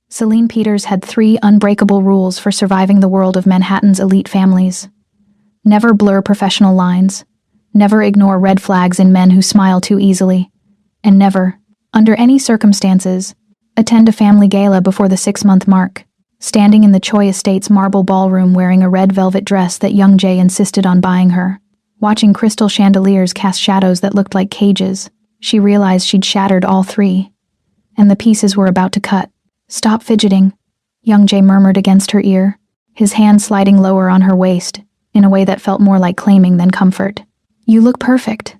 Celine Peters had 3 unbreakable rules for surviving the world of Manhattan's elite families. Never blur professional lines. Never ignore red flags in men who smile too easily. And never, under any circumstances, attend a family gala before the 6-month mark. Standing in the Choi Estate's marble ballroom wearing a red velvet dress that young Jay insisted on buying her, watching crystal chandeliers cast shadows that looked like cages, she realized she'd shattered all 3. And the pieces were about to cut. "Stop fidgeting," young Jay murmured against her ear, his hand sliding lower on her waist, in a way that felt more like claiming than comfort. "You look perfect."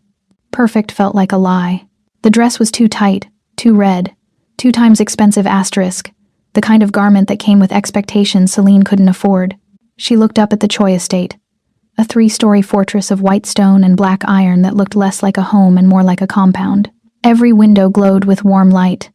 Perfect felt like a lie. The dress was too tight, too red, 2 times expensive asterisk, the kind of garment that came with expectations Celine couldn't afford. She looked up at the Choi Estate, a 3-story fortress of white stone and black iron that looked less like a home and more like a compound. Every window glowed with warm light,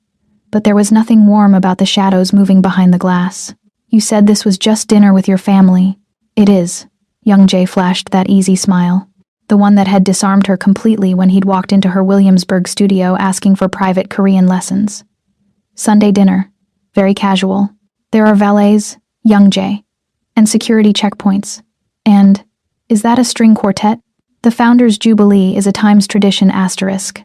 but there was nothing warm about the shadows moving behind the glass. "You said this was just dinner with your family." "It is." Young Jay flashed that easy smile, the one that had disarmed her completely when he'd walked into her Williamsburg studio asking for private Korean lessons. "Sunday dinner. Very casual. There are valets, young Jay, and security checkpoints. And, is that a string quartet? The Founders' Jubilee is a times tradition asterisk."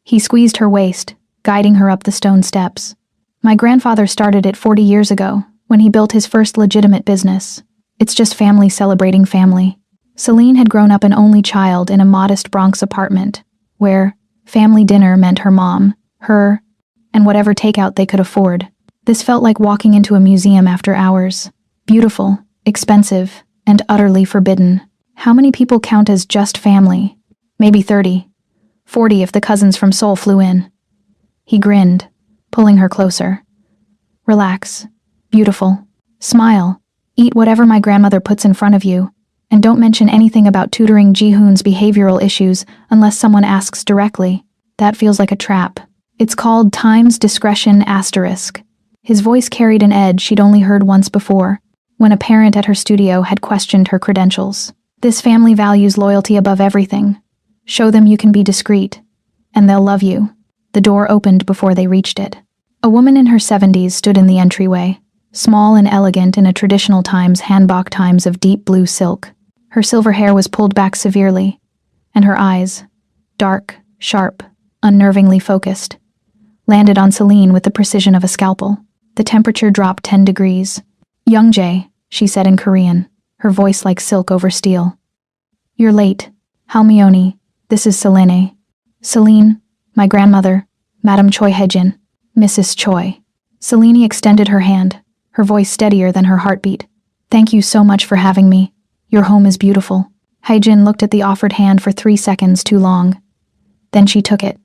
He squeezed her waist, guiding her up the stone steps. "My grandfather started it 40 years ago, when he built his first legitimate business. It's just family celebrating family." Celine had grown up an only child in a modest Bronx apartment, where family dinner meant her mom, her, and whatever takeout they could afford. This felt like walking into a museum after hours. Beautiful, expensive, and utterly forbidden. How many people count as just family? Maybe 30. 40 if the cousins from Seoul flew in. He grinned, pulling her closer. "Relax. Beautiful. Smile. Eat whatever my grandmother puts in front of you. And don't mention anything about tutoring Ji-hoon's behavioral issues unless someone asks directly. That feels like a trap. It's called times discretion asterisk." His voice carried an edge she'd only heard once before, when a parent at her studio had questioned her credentials. "This family values loyalty above everything. Show them you can be discreet, and they'll love you." The door opened before they reached it. A woman in her 70s stood in the entryway, small and elegant in a traditional times hanbok times of deep blue silk. Her silver hair was pulled back severely, and her eyes, dark, sharp, unnervingly focused, landed on Celine with the precision of a scalpel. The temperature dropped 10 degrees. "Young Jay," she said in Korean, her voice like silk over steel. "You're late. Halmioni, this is Selene." "Celine, my grandmother, Madame Choi Haejin, Mrs. Choi." Celine extended her hand, her voice steadier than her heartbeat. "Thank you so much for having me. Your home is beautiful." Haejin looked at the offered hand for 3 seconds too long. Then she took it.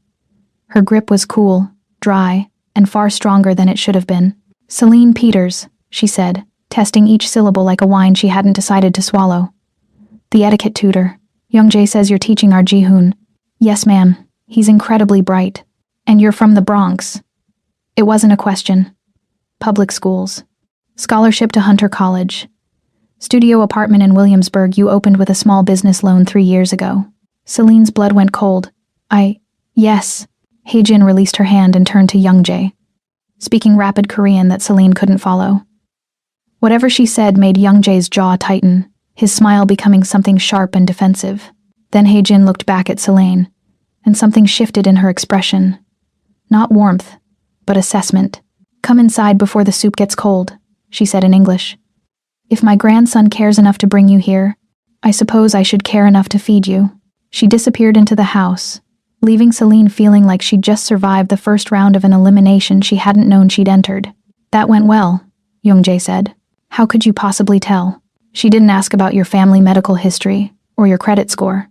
Her grip was cool, dry, and far stronger than it should have been. "Celine Peters," she said, testing each syllable like a wine she hadn't decided to swallow. "The etiquette tutor. Young Jay says you're teaching our Ji-hoon." "Yes, ma'am. He's incredibly bright. And you're from the Bronx." It wasn't a question. "Public schools. Scholarship to Hunter College. Studio apartment in Williamsburg you opened with a small business loan 3 years ago." Celine's blood went cold. Yes." Haejin released her hand and turned to young Jay, speaking rapid Korean that Celine couldn't follow. Whatever she said made young Jay's jaw tighten, his smile becoming something sharp and defensive. Then Haejin looked back at Celine, and something shifted in her expression. Not warmth, but assessment. "Come inside before the soup gets cold," she said in English. "If my grandson cares enough to bring you here, I suppose I should care enough to feed you." She disappeared into the house, leaving Celine feeling like she'd just survived the first round of an elimination she hadn't known she'd entered. "That went well," Young-jae said. "How could you possibly tell?" "She didn't ask about your family medical history or your credit score.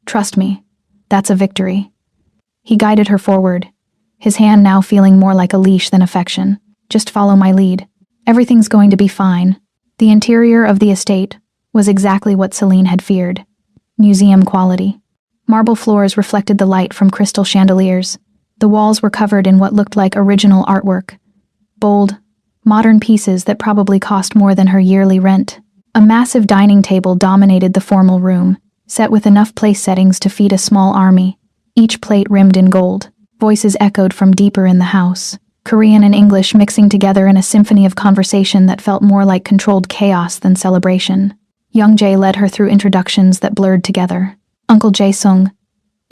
Trust me, that's a victory." He guided her forward, his hand now feeling more like a leash than affection. "Just follow my lead. Everything's going to be fine." The interior of the estate was exactly what Celine had feared. Museum quality. Marble floors reflected the light from crystal chandeliers. The walls were covered in what looked like original artwork. Bold, modern pieces that probably cost more than her yearly rent. A massive dining table dominated the formal room, set with enough place settings to feed a small army, each plate rimmed in gold. Voices echoed from deeper in the house. Korean and English mixing together in a symphony of conversation that felt more like controlled chaos than celebration. Young Jae led her through introductions that blurred together. Uncle Jae-sung,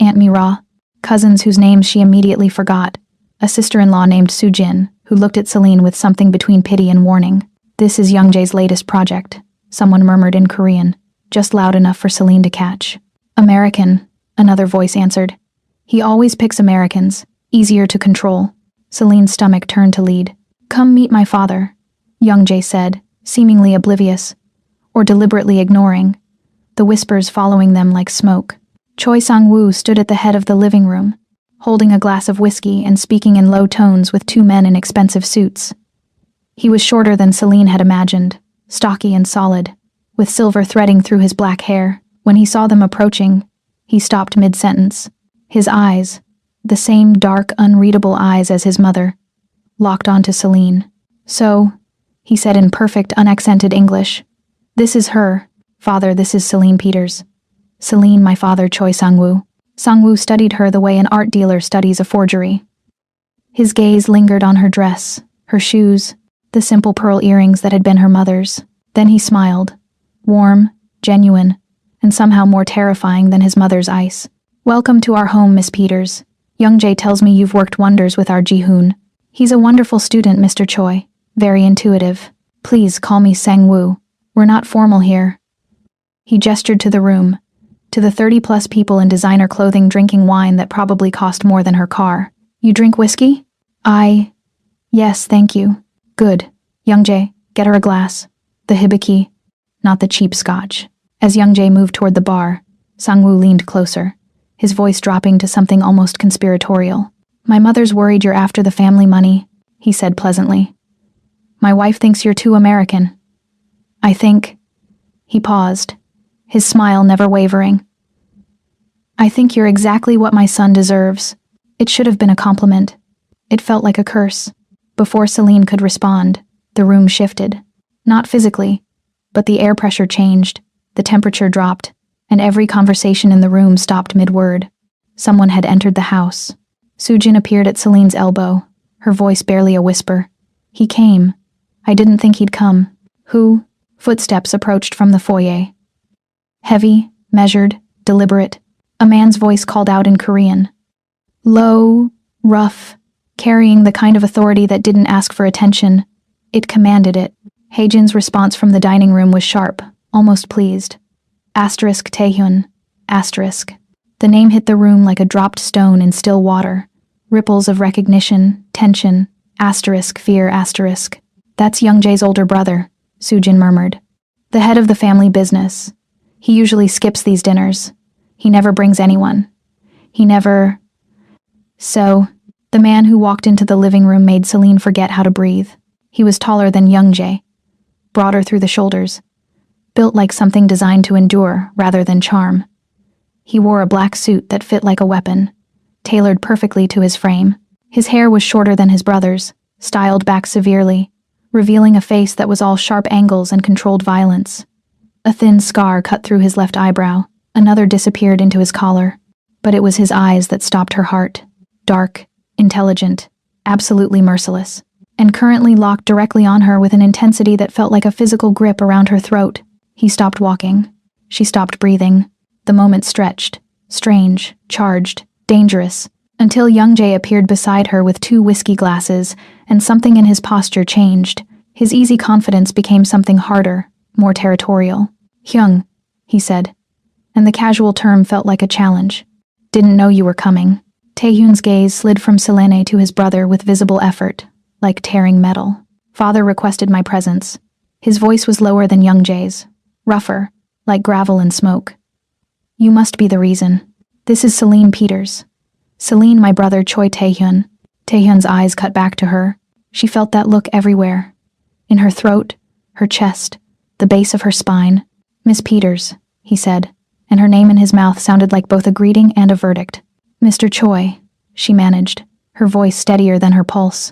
Aunt Mira, cousins whose names she immediately forgot, a sister-in-law named Soo-jin, who looked at Celine with something between pity and warning. "This is Young Jae's latest project," someone murmured in Korean, just loud enough for Celine to catch. "American," another voice answered. "He always picks Americans, easier to control." Celine's stomach turned to lead. "Come meet my father," Young Jae said, seemingly oblivious, or deliberately ignoring, the whispers following them like smoke. Choi Sang-woo stood at the head of the living room, holding a glass of whiskey and speaking in low tones with two men in expensive suits. He was shorter than Celine had imagined, stocky and solid, with silver threading through his black hair. When he saw them approaching, he stopped mid-sentence. His eyes, the same dark, unreadable eyes as his mother, locked onto Celine. "So," he said in perfect, unaccented English, "this is her. Father, this is Celine Peters. Celine, my father, Choi Sang-woo." Sang-woo studied her the way an art dealer studies a forgery. His gaze lingered on her dress, her shoes, the simple pearl earrings that had been her mother's. Then he smiled, warm, genuine, and somehow more terrifying than his mother's ice. "Welcome to our home, Miss Peters. Young Jae tells me you've worked wonders with our Ji-hoon. He's a wonderful student, Mr. Choi. Very intuitive. Please call me Sang-woo. We're not formal here." He gestured to the room, to the 30-plus people in designer clothing drinking wine that probably cost more than her car. "You drink whiskey?" Yes, thank you." "Good. Young Jae, get her a glass. The hibiki, not the cheap scotch." As Young Jae moved toward the bar, Sang-woo leaned closer, his voice dropping to something almost conspiratorial. "My mother's worried you're after the family money," he said pleasantly. "My wife thinks you're too American. I think..." He paused, his smile never wavering. "I think you're exactly what my son deserves." It should have been a compliment. It felt like a curse. Before Celine could respond, the room shifted. Not physically, but the air pressure changed, the temperature dropped, and every conversation in the room stopped mid-word. Someone had entered the house. Soo-jin appeared at Celine's elbow, her voice barely a whisper. "He came. I didn't think he'd come." "Who?" Footsteps approached from the foyer. Heavy, measured, deliberate. A man's voice called out in Korean. Low, rough, carrying the kind of authority that didn't ask for attention. It commanded it. Haejin's response from the dining room was sharp, almost pleased. Asterisk Taehyun. Asterisk. The name hit the room like a dropped stone in still water. Ripples of recognition, tension, asterisk, fear, asterisk. "That's Young Jae's older brother," Soo-jin murmured. "The head of the family business. He usually skips these dinners. He never brings anyone. He never..." So, the man who walked into the living room made Celine forget how to breathe. He was taller than Young Jae, broader through the shoulders, built like something designed to endure rather than charm. He wore a black suit that fit like a weapon, tailored perfectly to his frame. His hair was shorter than his brother's, styled back severely, revealing a face that was all sharp angles and controlled violence. A thin scar cut through his left eyebrow, another disappeared into his collar. But it was his eyes that stopped her heart. Dark, intelligent, absolutely merciless, and currently locked directly on her with an intensity that felt like a physical grip around her throat. He stopped walking. She stopped breathing. The moment stretched, strange, charged, dangerous, until Young Jae appeared beside her with 2 whiskey glasses, and something in his posture changed. His easy confidence became something harder, more territorial. "Hyung," he said, and the casual term felt like a challenge. "Didn't know you were coming." Taehyun's gaze slid from Selene to his brother with visible effort, like tearing metal. "Father requested my presence." His voice was lower than Young Jae's, rougher, like gravel and smoke. "You must be the reason. This is Celine Peters. Celine, my brother Choi Taehyun." Taehyun's eyes cut back to her. She felt that look everywhere. In her throat, her chest, the base of her spine. "Miss Peters," he said, and her name in his mouth sounded like both a greeting and a verdict. "Mr. Choi," she managed, her voice steadier than her pulse.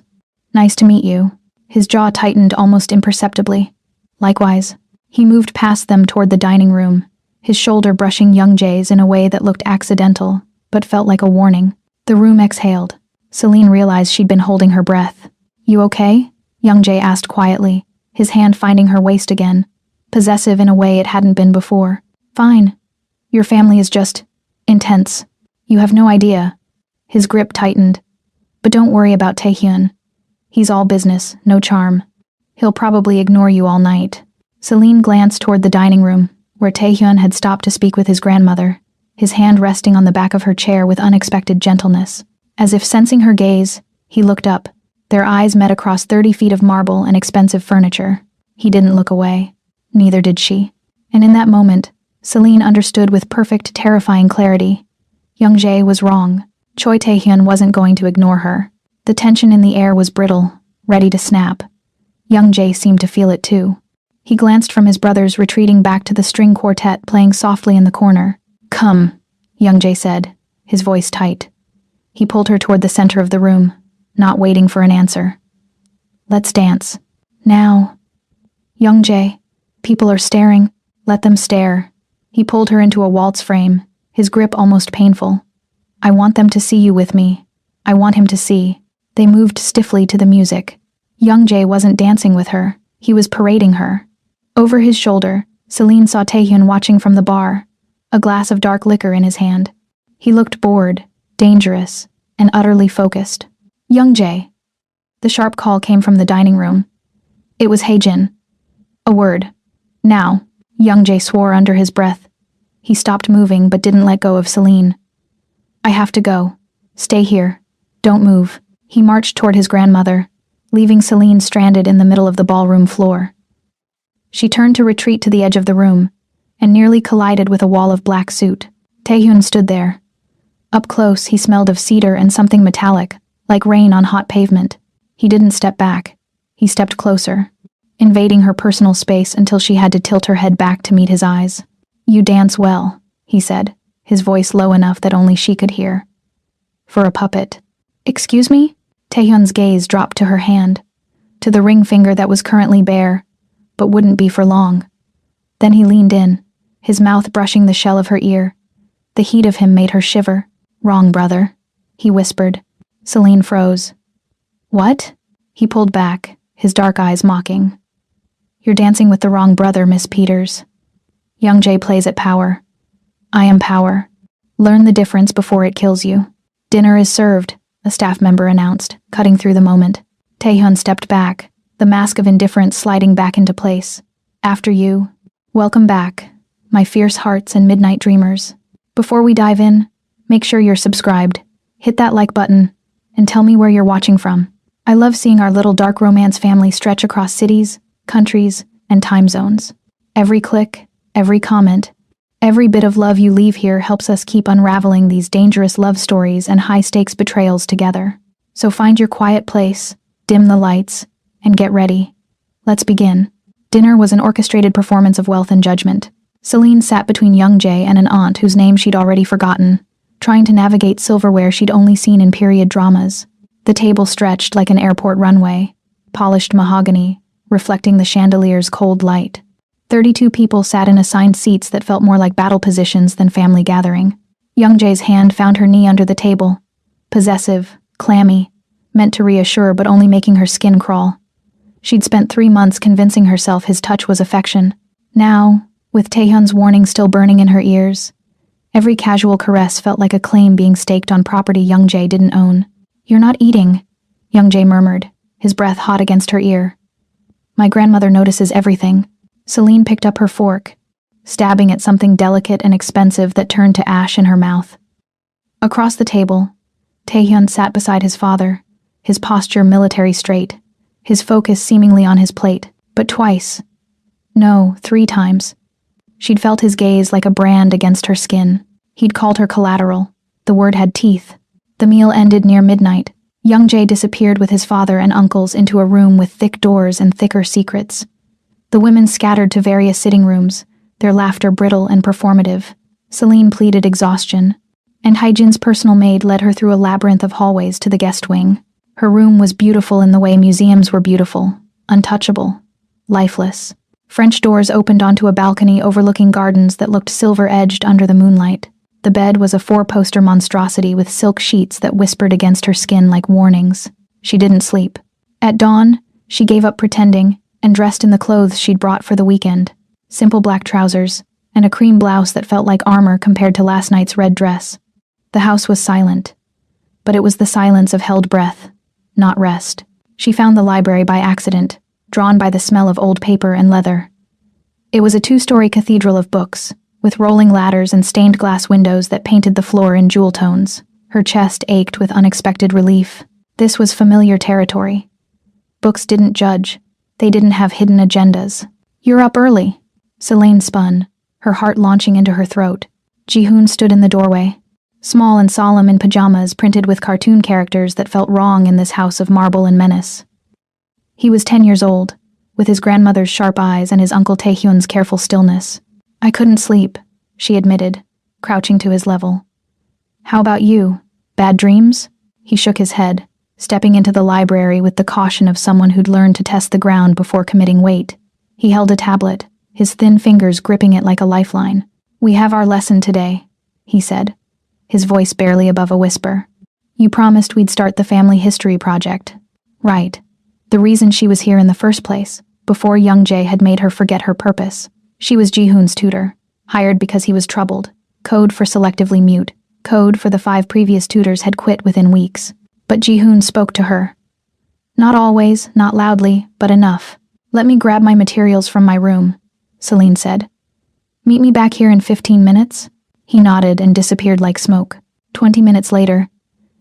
"Nice to meet you." His jaw tightened almost imperceptibly. "Likewise." He moved past them toward the dining room, his shoulder brushing Young Jae's in a way that looked accidental, but felt like a warning. The room exhaled. Celine realized she'd been holding her breath. You okay? Young-jae asked quietly, his hand finding her waist again, possessive in a way it hadn't been before. Fine. Your family is just intense. You have no idea. His grip tightened. But don't worry about Taehyun. He's all business, no charm. He'll probably ignore you all night. Celine glanced toward the dining room, where Taehyun had stopped to speak with his grandmother, his hand resting on the back of her chair with unexpected gentleness. As if sensing her gaze, he looked up. Their eyes met across 30 feet of marble and expensive furniture. He didn't look away. Neither did she. And in that moment, Celine understood with perfect, terrifying clarity. Young-jae was wrong. Choi Taehyun wasn't going to ignore her. The tension in the air was brittle, ready to snap. Young-jae seemed to feel it too. He glanced from his brothers retreating back to the string quartet playing softly in the corner. Come, Young-jae said, his voice tight. He pulled her toward the center of the room, not waiting for an answer. Let's dance. Now. Young-jae, people are staring. Let them stare. He pulled her into a waltz frame, his grip almost painful. I want them to see you with me. I want him to see. They moved stiffly to the music. Young-jae wasn't dancing with her. He was parading her. Over his shoulder, Celine saw Taehyun watching from the bar, a glass of dark liquor in his hand. He looked bored, dangerous, and utterly focused. Young-jae. The sharp call came from the dining room. It was Haejin. A word. Now, Young-jae swore under his breath. He stopped moving but didn't let go of Celine. I have to go. Stay here. Don't move. He marched toward his grandmother, leaving Celine stranded in the middle of the ballroom floor. She turned to retreat to the edge of the room, and nearly collided with a wall of black soot. Taehyun stood there. Up close, he smelled of cedar and something metallic, like rain on hot pavement. He didn't step back. He stepped closer, invading her personal space until she had to tilt her head back to meet his eyes. You dance well, he said, his voice low enough that only she could hear. For a puppet. Excuse me? Taehyun's gaze dropped to her hand, to the ring finger that was currently bare, but wouldn't be for long. Then he leaned in, his mouth brushing the shell of her ear. The heat of him made her shiver. Wrong, brother, he whispered. Celine froze. What? He pulled back, his dark eyes mocking. You're dancing with the wrong brother, Miss Peters. Young-jae plays at power. I am power. Learn the difference before it kills you. Dinner is served, a staff member announced, cutting through the moment. Taehyun stepped back, the mask of indifference sliding back into place. After you. Welcome back, my fierce hearts and midnight dreamers. Before we dive in, make sure you're subscribed. Hit that like button, and tell me where you're watching from. I love seeing our little dark romance family stretch across cities, countries, and time zones. Every click, every comment, every bit of love you leave here helps us keep unraveling these dangerous love stories and high-stakes betrayals together. So find your quiet place, dim the lights, and get ready. Let's begin. Dinner was an orchestrated performance of wealth and judgment. Celine sat between Young-jae and an aunt whose name she'd already forgotten, trying to navigate silverware she'd only seen in period dramas. The table stretched like an airport runway, polished mahogany, reflecting the chandelier's cold light. 32 people sat in assigned seats that felt more like battle positions than family gathering. Young-jae's hand found her knee under the table. Possessive, clammy, meant to reassure but only making her skin crawl. She'd spent 3 months convincing herself his touch was affection. Now, with Taehyun's warning still burning in her ears, every casual caress felt like a claim being staked on property Young-jae didn't own. You're not eating, Young-jae murmured, his breath hot against her ear. My grandmother notices everything. Celine picked up her fork, stabbing at something delicate and expensive that turned to ash in her mouth. Across the table, Taehyun sat beside his father, his posture military straight, his focus seemingly on his plate, but twice. No, 3 times. She'd felt his gaze like a brand against her skin. He'd called her collateral. The word had teeth. The meal ended near midnight. Young-jae disappeared with his father and uncles into a room with thick doors and thicker secrets. The women scattered to various sitting rooms, their laughter brittle and performative. Celine pleaded exhaustion, and Haejin's personal maid led her through a labyrinth of hallways to the guest wing. Her room was beautiful in the way museums were beautiful, untouchable, lifeless. French doors opened onto a balcony overlooking gardens that looked silver-edged under the moonlight. The bed was a 4-poster monstrosity with silk sheets that whispered against her skin like warnings. She didn't sleep. At dawn, she gave up pretending and dressed in the clothes she'd brought for the weekend. Simple black trousers and a cream blouse that felt like armor compared to last night's red dress. The house was silent, but it was the silence of held breath, not rest. She found the library by accident, drawn by the smell of old paper and leather. It was a 2-story cathedral of books, with rolling ladders and stained glass windows that painted the floor in jewel tones. Her chest ached with unexpected relief. This was familiar territory. Books didn't judge. They didn't have hidden agendas. "You're up early." Selene spun, her heart launching into her throat. Ji-hoon stood in the doorway, small and solemn in pajamas printed with cartoon characters that felt wrong in this house of marble and menace. He was 10 years old, with his grandmother's sharp eyes and his Uncle Taehyun's careful stillness. "I couldn't sleep," she admitted, crouching to his level. "How about you? Bad dreams?" He shook his head, stepping into the library with the caution of someone who'd learned to test the ground before committing weight. He held a tablet, his thin fingers gripping it like a lifeline. "We have our lesson today," he said, his voice barely above a whisper. "You promised we'd start the family history project." Right. The reason she was here in the first place, before Young Jae had made her forget her purpose. She was Ji-hoon's tutor, hired because he was troubled. Code for selectively mute. Code for the 5 previous tutors had quit within weeks. But Ji-hoon spoke to her. Not always, not loudly, but enough. "Let me grab my materials from my room," Selene said. "Meet me back here in 15 minutes? He nodded and disappeared like smoke. 20 minutes later,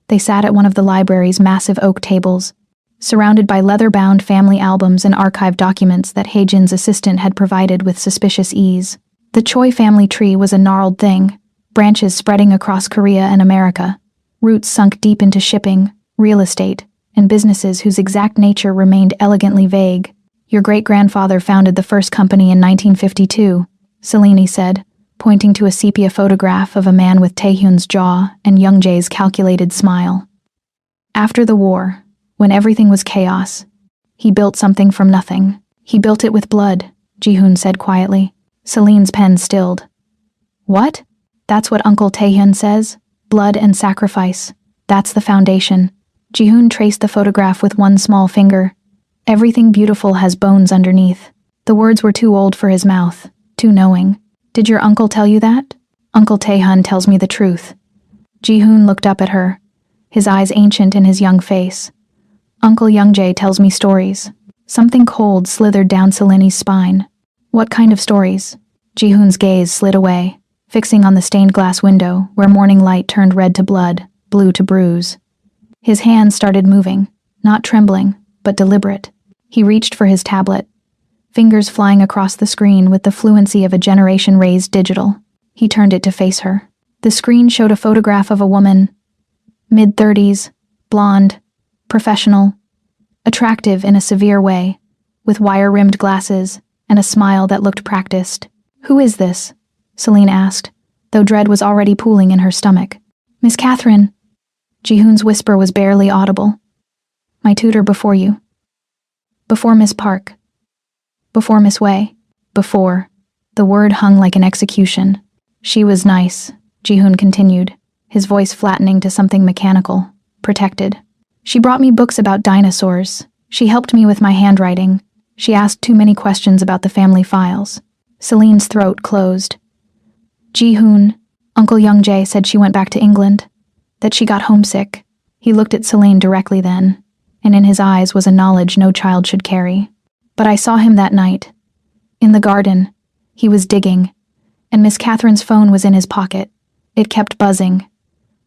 they sat at one of the library's massive oak tables, surrounded by leather-bound family albums and archived documents that Haejin's assistant had provided with suspicious ease. The Choi family tree was a gnarled thing, branches spreading across Korea and America, roots sunk deep into shipping, real estate, and businesses whose exact nature remained elegantly vague. "Your great-grandfather founded the first company in 1952, Selene said, pointing to a sepia photograph of a man with Taehyun's jaw and Young Jae's calculated smile. "After the war, when everything was chaos, he built something from nothing. He built it with blood," Ji-hoon said quietly. Selene's pen stilled. "What?" "That's what Uncle Taehyun says. Blood and sacrifice. That's the foundation." Ji-hoon traced the photograph with one small finger. "Everything beautiful has bones underneath." The words were too old for his mouth, too knowing. "Did your uncle tell you that?" "Uncle Taehyun tells me the truth." Ji-hoon looked up at her, his eyes ancient in his young face. "Uncle Young Jae tells me stories." Something cold slithered down Selene's spine. "What kind of stories?" Ji-hoon's gaze slid away, fixing on the stained glass window where morning light turned red to blood, blue to bruise. His hands started moving, not trembling, but deliberate. He reached for his tablet, fingers flying across the screen with the fluency of a generation raised digital. He turned it to face her. The screen showed a photograph of a woman, mid-30s, blonde, professional, attractive in a severe way, with wire-rimmed glasses and a smile that looked practiced. "Who is this?" Selene asked, though dread was already pooling in her stomach. "Miss Catherine." Ji-hoon's whisper was barely audible. "My tutor before you. Before Miss Park. Before Miss Wei. Before." The word hung like an execution. "She was nice," Ji-hoon continued, his voice flattening to something mechanical, protected. "She brought me books about dinosaurs. She helped me with my handwriting. She asked too many questions about the family files." Selene's throat closed. "Ji-hoon, Uncle Young Jae said she went back to England, that she got homesick." He looked at Selene directly then, and in his eyes was a knowledge no child should carry. "But I saw him that night. In the garden. He was digging, and Miss Catherine's phone was in his pocket. It kept buzzing.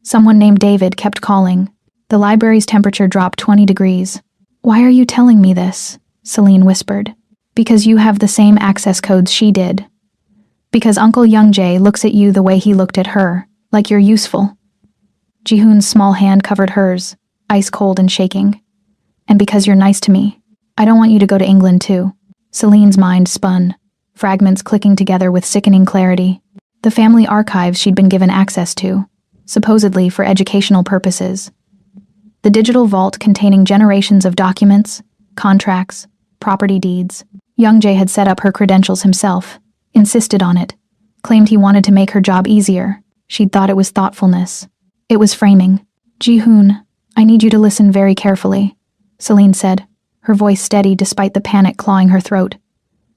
Someone named David kept calling. The library's temperature dropped 20 degrees. "Why are you telling me this?" Selene whispered. "Because you have the same access codes she did. Because Uncle Young Jae looks at you the way he looked at her, like you're useful." Ji-hoon's small hand covered hers, ice cold and shaking. "And because you're nice to me. I don't want you to go to England too." Selene's mind spun, fragments clicking together with sickening clarity. The family archives she'd been given access to, supposedly for educational purposes. The digital vault containing generations of documents, contracts, property deeds. Young Jae had set up her credentials himself, insisted on it, claimed he wanted to make her job easier. She'd thought it was thoughtfulness. It was framing. "Ji-hoon, I need you to listen very carefully," Selene said, her voice steady despite the panic clawing her throat.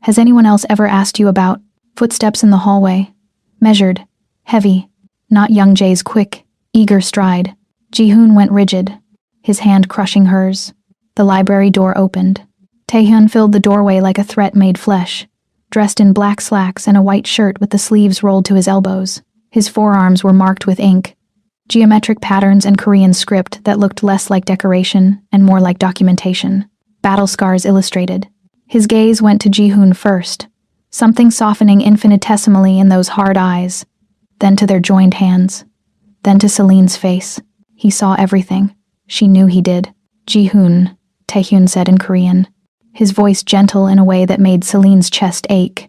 Has anyone else ever asked you about? Footsteps in the hallway. Measured. Heavy. Not Young Jae's quick, eager stride. Ji-hoon went rigid, his hand crushing hers. The library door opened. Taehyun filled the doorway like a threat made flesh, dressed in black slacks and a white shirt with the sleeves rolled to his elbows. His forearms were marked with ink, geometric patterns and Korean script that looked less like decoration and more like documentation. Battle scars illustrated. His gaze went to Ji-hoon first, something softening infinitesimally in those hard eyes, then to their joined hands, then to Celine's face. He saw everything. She knew he did. Ji-hoon, Taehyun said in Korean, his voice gentle in a way that made Celine's chest ache.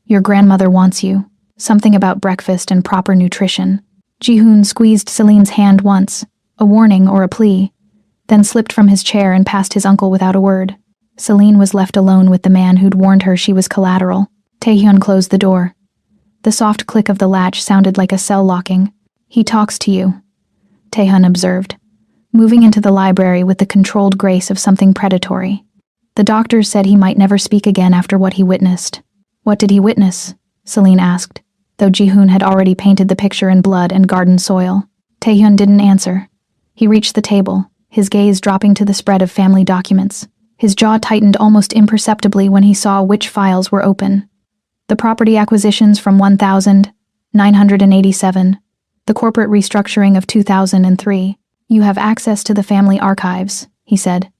Your grandmother wants you. Something about breakfast and proper nutrition. Ji-hoon squeezed Celine's hand once, a warning or a plea, then slipped from his chair and passed his uncle without a word. Celine was left alone with the man who'd warned her she was collateral. Taehyun closed the door. The soft click of the latch sounded like a cell locking. He talks to you, Taehyun observed, moving into the library with the controlled grace of something predatory. The doctors said he might never speak again after what he witnessed. What did he witness? Celine asked, though Ji-hoon had already painted the picture in blood and garden soil. Taehyun didn't answer. He reached the table, his gaze dropping to the spread of family documents. His jaw tightened almost imperceptibly when he saw which files were open. The property acquisitions from 1987, the corporate restructuring of 2003. You have access to the family archives, he said.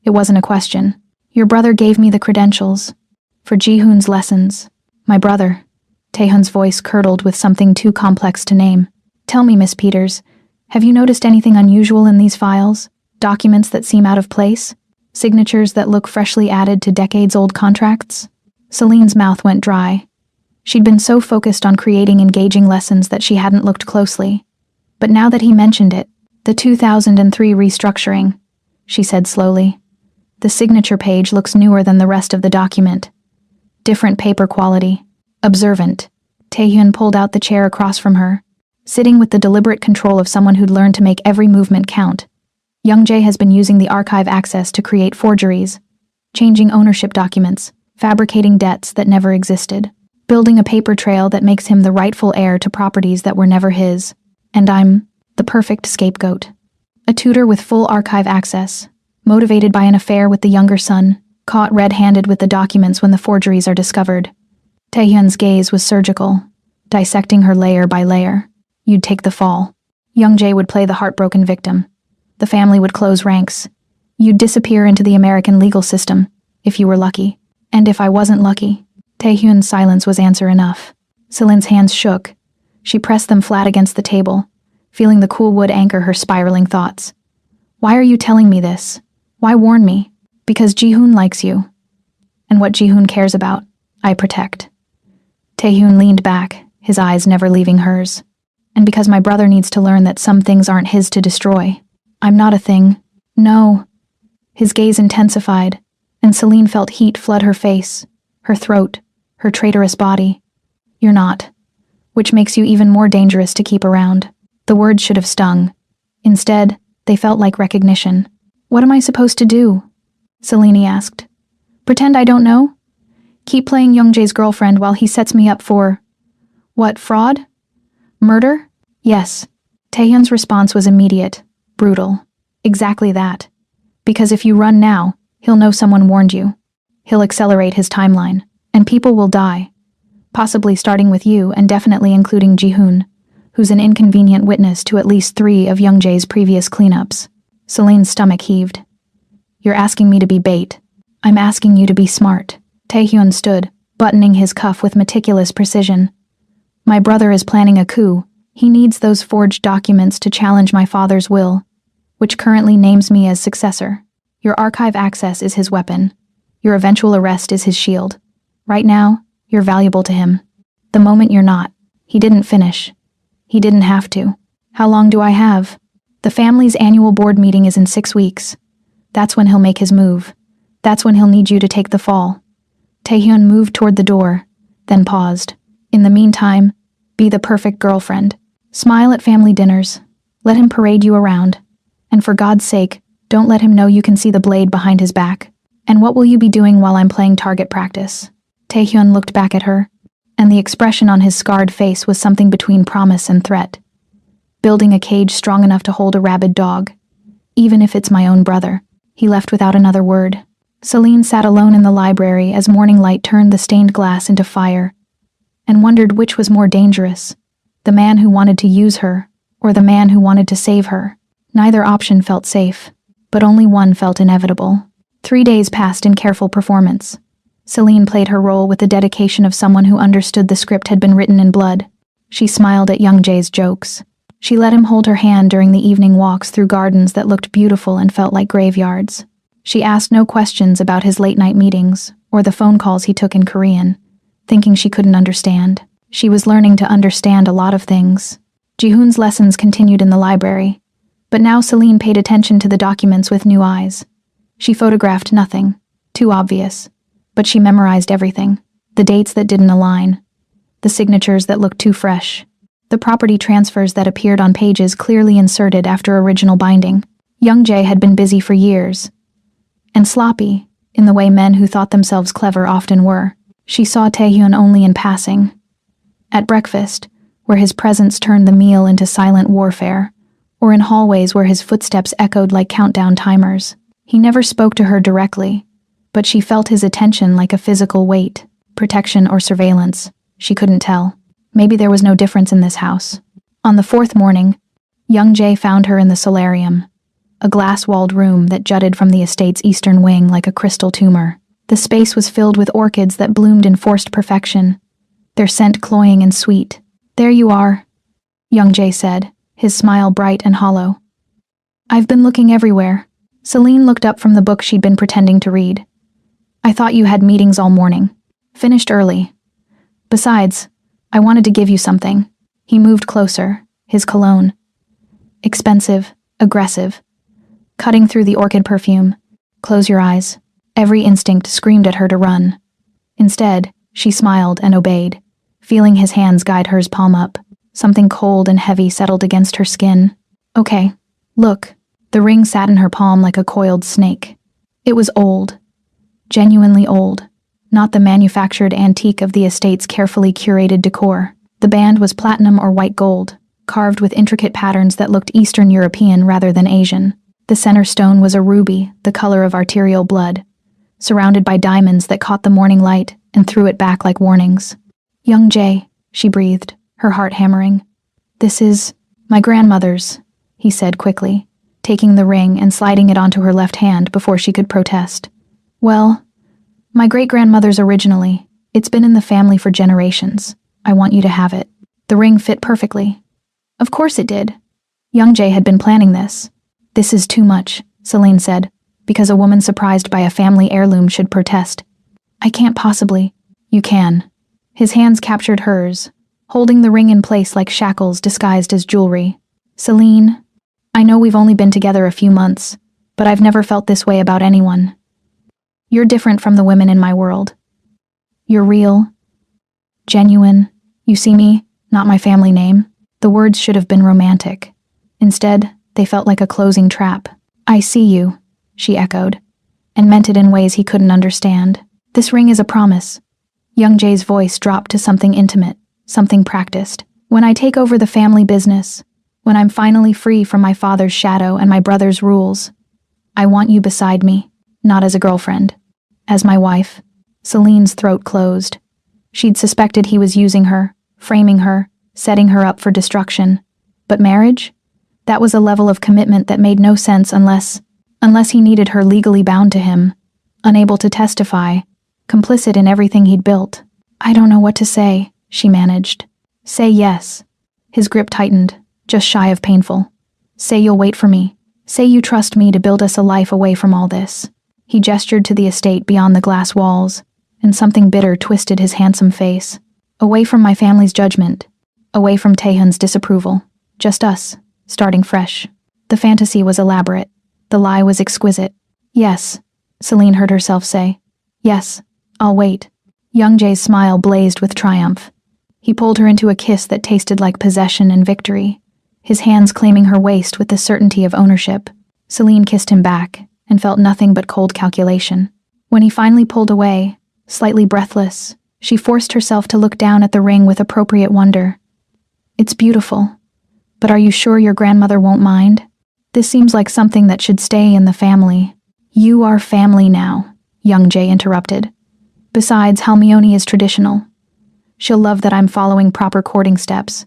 It wasn't a question. Your brother gave me the credentials. For Ji-hoon's lessons. My brother. Taehyun's voice curdled with something too complex to name. Tell me, Miss Peters, have you noticed anything unusual in these files? Documents that seem out of place? Signatures that look freshly added to decades-old contracts? Celine's mouth went dry. She'd been so focused on creating engaging lessons that she hadn't looked closely. But now that he mentioned it, the 2003 restructuring, she said slowly. The signature page looks newer than the rest of the document. Different paper quality. Observant. Taehyun pulled out the chair across from her, sitting with the deliberate control of someone who'd learned to make every movement count. Young Jae has been using the archive access to create forgeries, changing ownership documents, fabricating debts that never existed, building a paper trail that makes him the rightful heir to properties that were never his. And I'm the perfect scapegoat. A tutor with full archive access, motivated by an affair with the younger son, caught red-handed with the documents when the forgeries are discovered. Taehyun's gaze was surgical, dissecting her layer by layer. You'd take the fall. Young Jae would play the heartbroken victim. The family would close ranks. You'd disappear into the American legal system, if you were lucky. And if I wasn't lucky. Taehyun's silence was answer enough. Celine's hands shook. She pressed them flat against the table, feeling the cool wood anchor her spiraling thoughts. Why are you telling me this? Why warn me? Because Ji-hoon likes you. And what Ji-hoon cares about, I protect. Taehyun leaned back, his eyes never leaving hers. And because my brother needs to learn that some things aren't his to destroy. I'm not a thing. No. His gaze intensified, and Celine felt heat flood her face, her throat, her traitorous body. You're not. Which makes you even more dangerous to keep around. The words should have stung. Instead, they felt like recognition. What am I supposed to do? Celine asked. Pretend I don't know? Keep playing Young Jae's girlfriend while he sets me up for... What, fraud? Murder? Yes. Taehyun's response was immediate, brutal. Exactly that. Because if you run now, he'll know someone warned you. He'll accelerate his timeline, and people will die. Possibly starting with you and definitely including Ji-hoon, who's an inconvenient witness to at least 3 of Young Jae's previous cleanups. Celine's stomach heaved. You're asking me to be bait. I'm asking you to be smart. Taehyun stood, buttoning his cuff with meticulous precision. My brother is planning a coup. He needs those forged documents to challenge my father's will, which currently names me as successor. Your archive access is his weapon. Your eventual arrest is his shield. Right now, you're valuable to him. The moment you're not. He didn't finish. He didn't have to. How long do I have? The family's annual board meeting is in 6 weeks. That's when he'll make his move. That's when he'll need you to take the fall. Taehyun moved toward the door, then paused. In the meantime, be the perfect girlfriend. Smile at family dinners. Let him parade you around. And for God's sake, don't let him know you can see the blade behind his back. And what will you be doing while I'm playing target practice? Taehyun looked back at her, and the expression on his scarred face was something between promise and threat. Building a cage strong enough to hold a rabid dog. Even if it's my own brother. He left without another word. Celine sat alone in the library as morning light turned the stained glass into fire, and wondered which was more dangerous, the man who wanted to use her, or the man who wanted to save her. Neither option felt safe, but only one felt inevitable. 3 days passed in careful performance. Celine played her role with the dedication of someone who understood the script had been written in blood. She smiled at Young Jae's jokes. She let him hold her hand during the evening walks through gardens that looked beautiful and felt like graveyards. She asked no questions about his late-night meetings or the phone calls he took in Korean, thinking she couldn't understand. She was learning to understand a lot of things. Jihoon's lessons continued in the library, but now Celine paid attention to the documents with new eyes. She photographed nothing, too obvious, but she memorized everything. The dates that didn't align, the signatures that looked too fresh, the property transfers that appeared on pages clearly inserted after original binding. Young Jae had been busy for years, and sloppy, in the way men who thought themselves clever often were. She saw Taehyun only in passing. At breakfast, where his presence turned the meal into silent warfare, or in hallways where his footsteps echoed like countdown timers. He never spoke to her directly, but she felt his attention like a physical weight, protection or surveillance. She couldn't tell. Maybe there was no difference in this house. On the 4th morning, Young Jae found her in the solarium, a glass-walled room that jutted from the estate's eastern wing like a crystal tumor. The space was filled with orchids that bloomed in forced perfection, their scent cloying and sweet. "There you are," Young Jae said, his smile bright and hollow. "I've been looking everywhere." Celine looked up from the book she'd been pretending to read. "I thought you had meetings all morning. Finished early. Besides, I wanted to give you something." He moved closer, his cologne. Expensive, aggressive, cutting through the orchid perfume. "Close your eyes." Every instinct screamed at her to run. Instead, she smiled and obeyed, feeling his hands guide hers palm up. Something cold and heavy settled against her skin. "Okay, look." The ring sat in her palm like a coiled snake. It was old. Genuinely old. Not the manufactured antique of the estate's carefully curated decor. The band was platinum or white gold, carved with intricate patterns that looked Eastern European rather than Asian. The center stone was a ruby, the color of arterial blood, surrounded by diamonds that caught the morning light and threw it back like warnings. "Young Jae," she breathed, her heart hammering. "This is my grandmother's," he said quickly, taking the ring and sliding it onto her left hand before she could protest. "Well, my great-grandmother's originally. It's been in the family for generations. I want you to have it." The ring fit perfectly. Of course it did. Young Jae had been planning this. "This is too much," Celine said, because a woman surprised by a family heirloom should protest. "I can't possibly." "You can." His hands captured hers, holding the ring in place like shackles disguised as jewelry. "Celine, I know we've only been together a few months, but I've never felt this way about anyone. You're different from the women in my world. You're real, genuine. You see me, not my family name." The words should have been romantic. Instead, they felt like a closing trap. "I see you," she echoed, and meant it in ways he couldn't understand. "This ring is a promise." Young Jae's voice dropped to something intimate, something practiced. "When I take over the family business, when I'm finally free from my father's shadow and my brother's rules, I want you beside me, not as a girlfriend, as my wife." Celine's throat closed. She'd suspected he was using her, framing her, setting her up for destruction. But marriage? That was a level of commitment that made no sense unless he needed her legally bound to him, unable to testify, complicit in everything he'd built. "I don't know what to say," she managed. "Say yes." His grip tightened, just shy of painful. "Say you'll wait for me. Say you trust me to build us a life away from all this." He gestured to the estate beyond the glass walls, and something bitter twisted his handsome face. "Away from my family's judgment. Away from Taehyun's disapproval. Just us, starting fresh." The fantasy was elaborate. The lie was exquisite. "Yes," Celine heard herself say. "Yes, I'll wait." Young Jae's smile blazed with triumph. He pulled her into a kiss that tasted like possession and victory, his hands claiming her waist with the certainty of ownership. Celine kissed him back, and felt nothing but cold calculation. When he finally pulled away, slightly breathless, she forced herself to look down at the ring with appropriate wonder. It's beautiful. But are you sure your grandmother won't mind? This seems like something that should stay in the family. You are family now, young Jay interrupted. Besides, Halmione is traditional. She'll love that I'm following proper courting steps.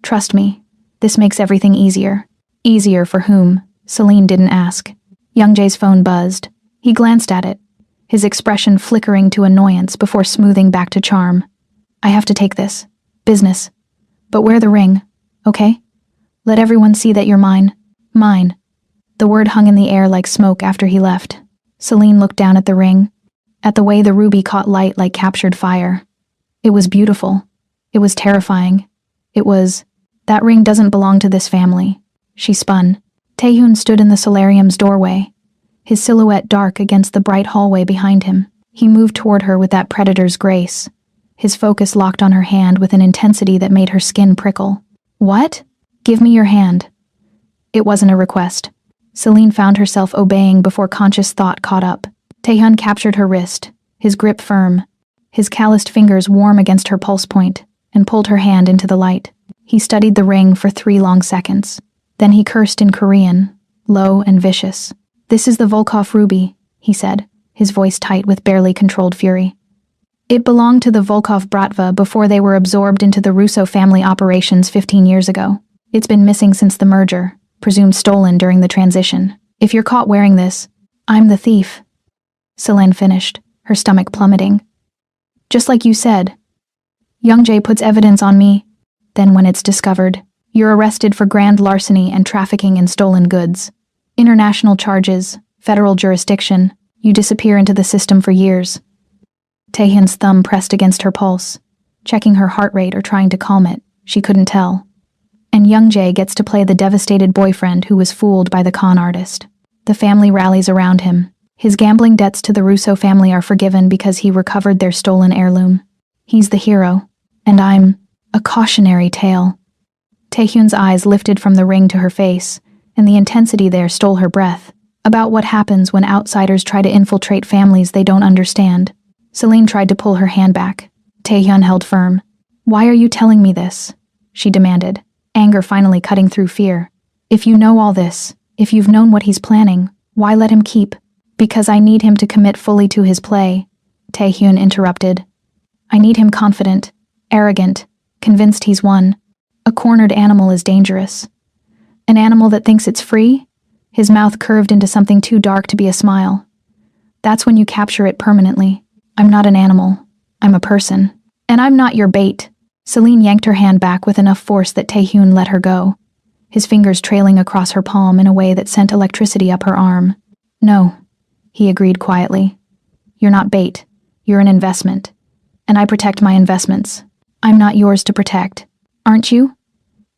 Trust me, this makes everything easier. Easier for whom? Celine didn't ask. Young Jay's phone buzzed. He glanced at it, his expression flickering to annoyance before smoothing back to charm. I have to take this. Business. But wear the ring, okay? Let everyone see that you're mine. Mine. The word hung in the air like smoke after he left. Celine looked down at the ring, at the way the ruby caught light like captured fire. It was beautiful. It was terrifying. It was, that ring doesn't belong to this family. She spun. Taehyun stood in the solarium's doorway, his silhouette dark against the bright hallway behind him. He moved toward her with that predator's grace, his focus locked on her hand with an intensity that made her skin prickle. What? Give me your hand. It wasn't a request. Celine found herself obeying before conscious thought caught up. Taehyun captured her wrist, his grip firm, his calloused fingers warm against her pulse point, and pulled her hand into the light. He studied the ring for 3 long seconds. Then he cursed in Korean, low and vicious. This is the Volkov ruby, he said, his voice tight with barely controlled fury. It belonged to the Volkov Bratva before they were absorbed into the Russo family operations 15 years ago. It's been missing since the merger, presumed stolen during the transition. If you're caught wearing this, I'm the thief. Celine finished, her stomach plummeting. Just like you said. Young Jay puts evidence on me. Then when it's discovered, you're arrested for grand larceny and trafficking in stolen goods. International charges, federal jurisdiction, you disappear into the system for years. Taehyun's thumb pressed against her pulse, checking her heart rate or trying to calm it, she couldn't tell. And Young Jae gets to play the devastated boyfriend who was fooled by the con artist. The family rallies around him. His gambling debts to the Russo family are forgiven because he recovered their stolen heirloom. He's the hero, and I'm a cautionary tale. Taehyun's eyes lifted from the ring to her face, and the intensity there stole her breath. About what happens when outsiders try to infiltrate families they don't understand. Celine tried to pull her hand back. Taehyun held firm. Why are you telling me this? She demanded, anger finally cutting through fear. If you know all this, if you've known what he's planning, why let him keep? Because I need him to commit fully to his play, Taehyun interrupted. I need him confident, arrogant, convinced he's won. A cornered animal is dangerous. An animal that thinks it's free? His mouth curved into something too dark to be a smile. That's when you capture it permanently. I'm not an animal. I'm a person. And I'm not your bait. Celine yanked her hand back with enough force that Taehyun let her go, his fingers trailing across her palm in a way that sent electricity up her arm. No, he agreed quietly. You're not bait. You're an investment. And I protect my investments. I'm not yours to protect. Aren't you?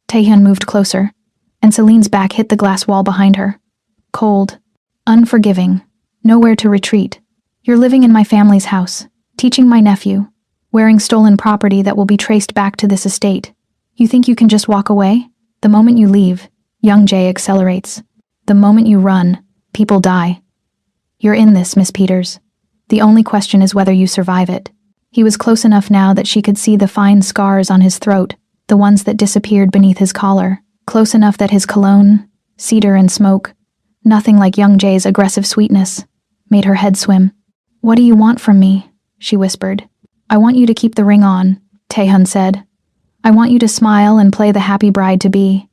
Taehyun moved closer, and Celine's back hit the glass wall behind her. Cold, unforgiving, nowhere to retreat. You're living in my family's house, teaching my nephew, wearing stolen property that will be traced back to this estate. You think you can just walk away? The moment you leave, Young Jae accelerates. The moment you run, people die. You're in this, Miss Peters. The only question is whether you survive it. He was close enough now that she could see the fine scars on his throat, the ones that disappeared beneath his collar, close enough that his cologne, cedar and smoke, nothing like Young Jae's aggressive sweetness, made her head swim. What do you want from me? She whispered. I want you to keep the ring on, Taehyun said. I want you to smile and play the happy bride-to-be.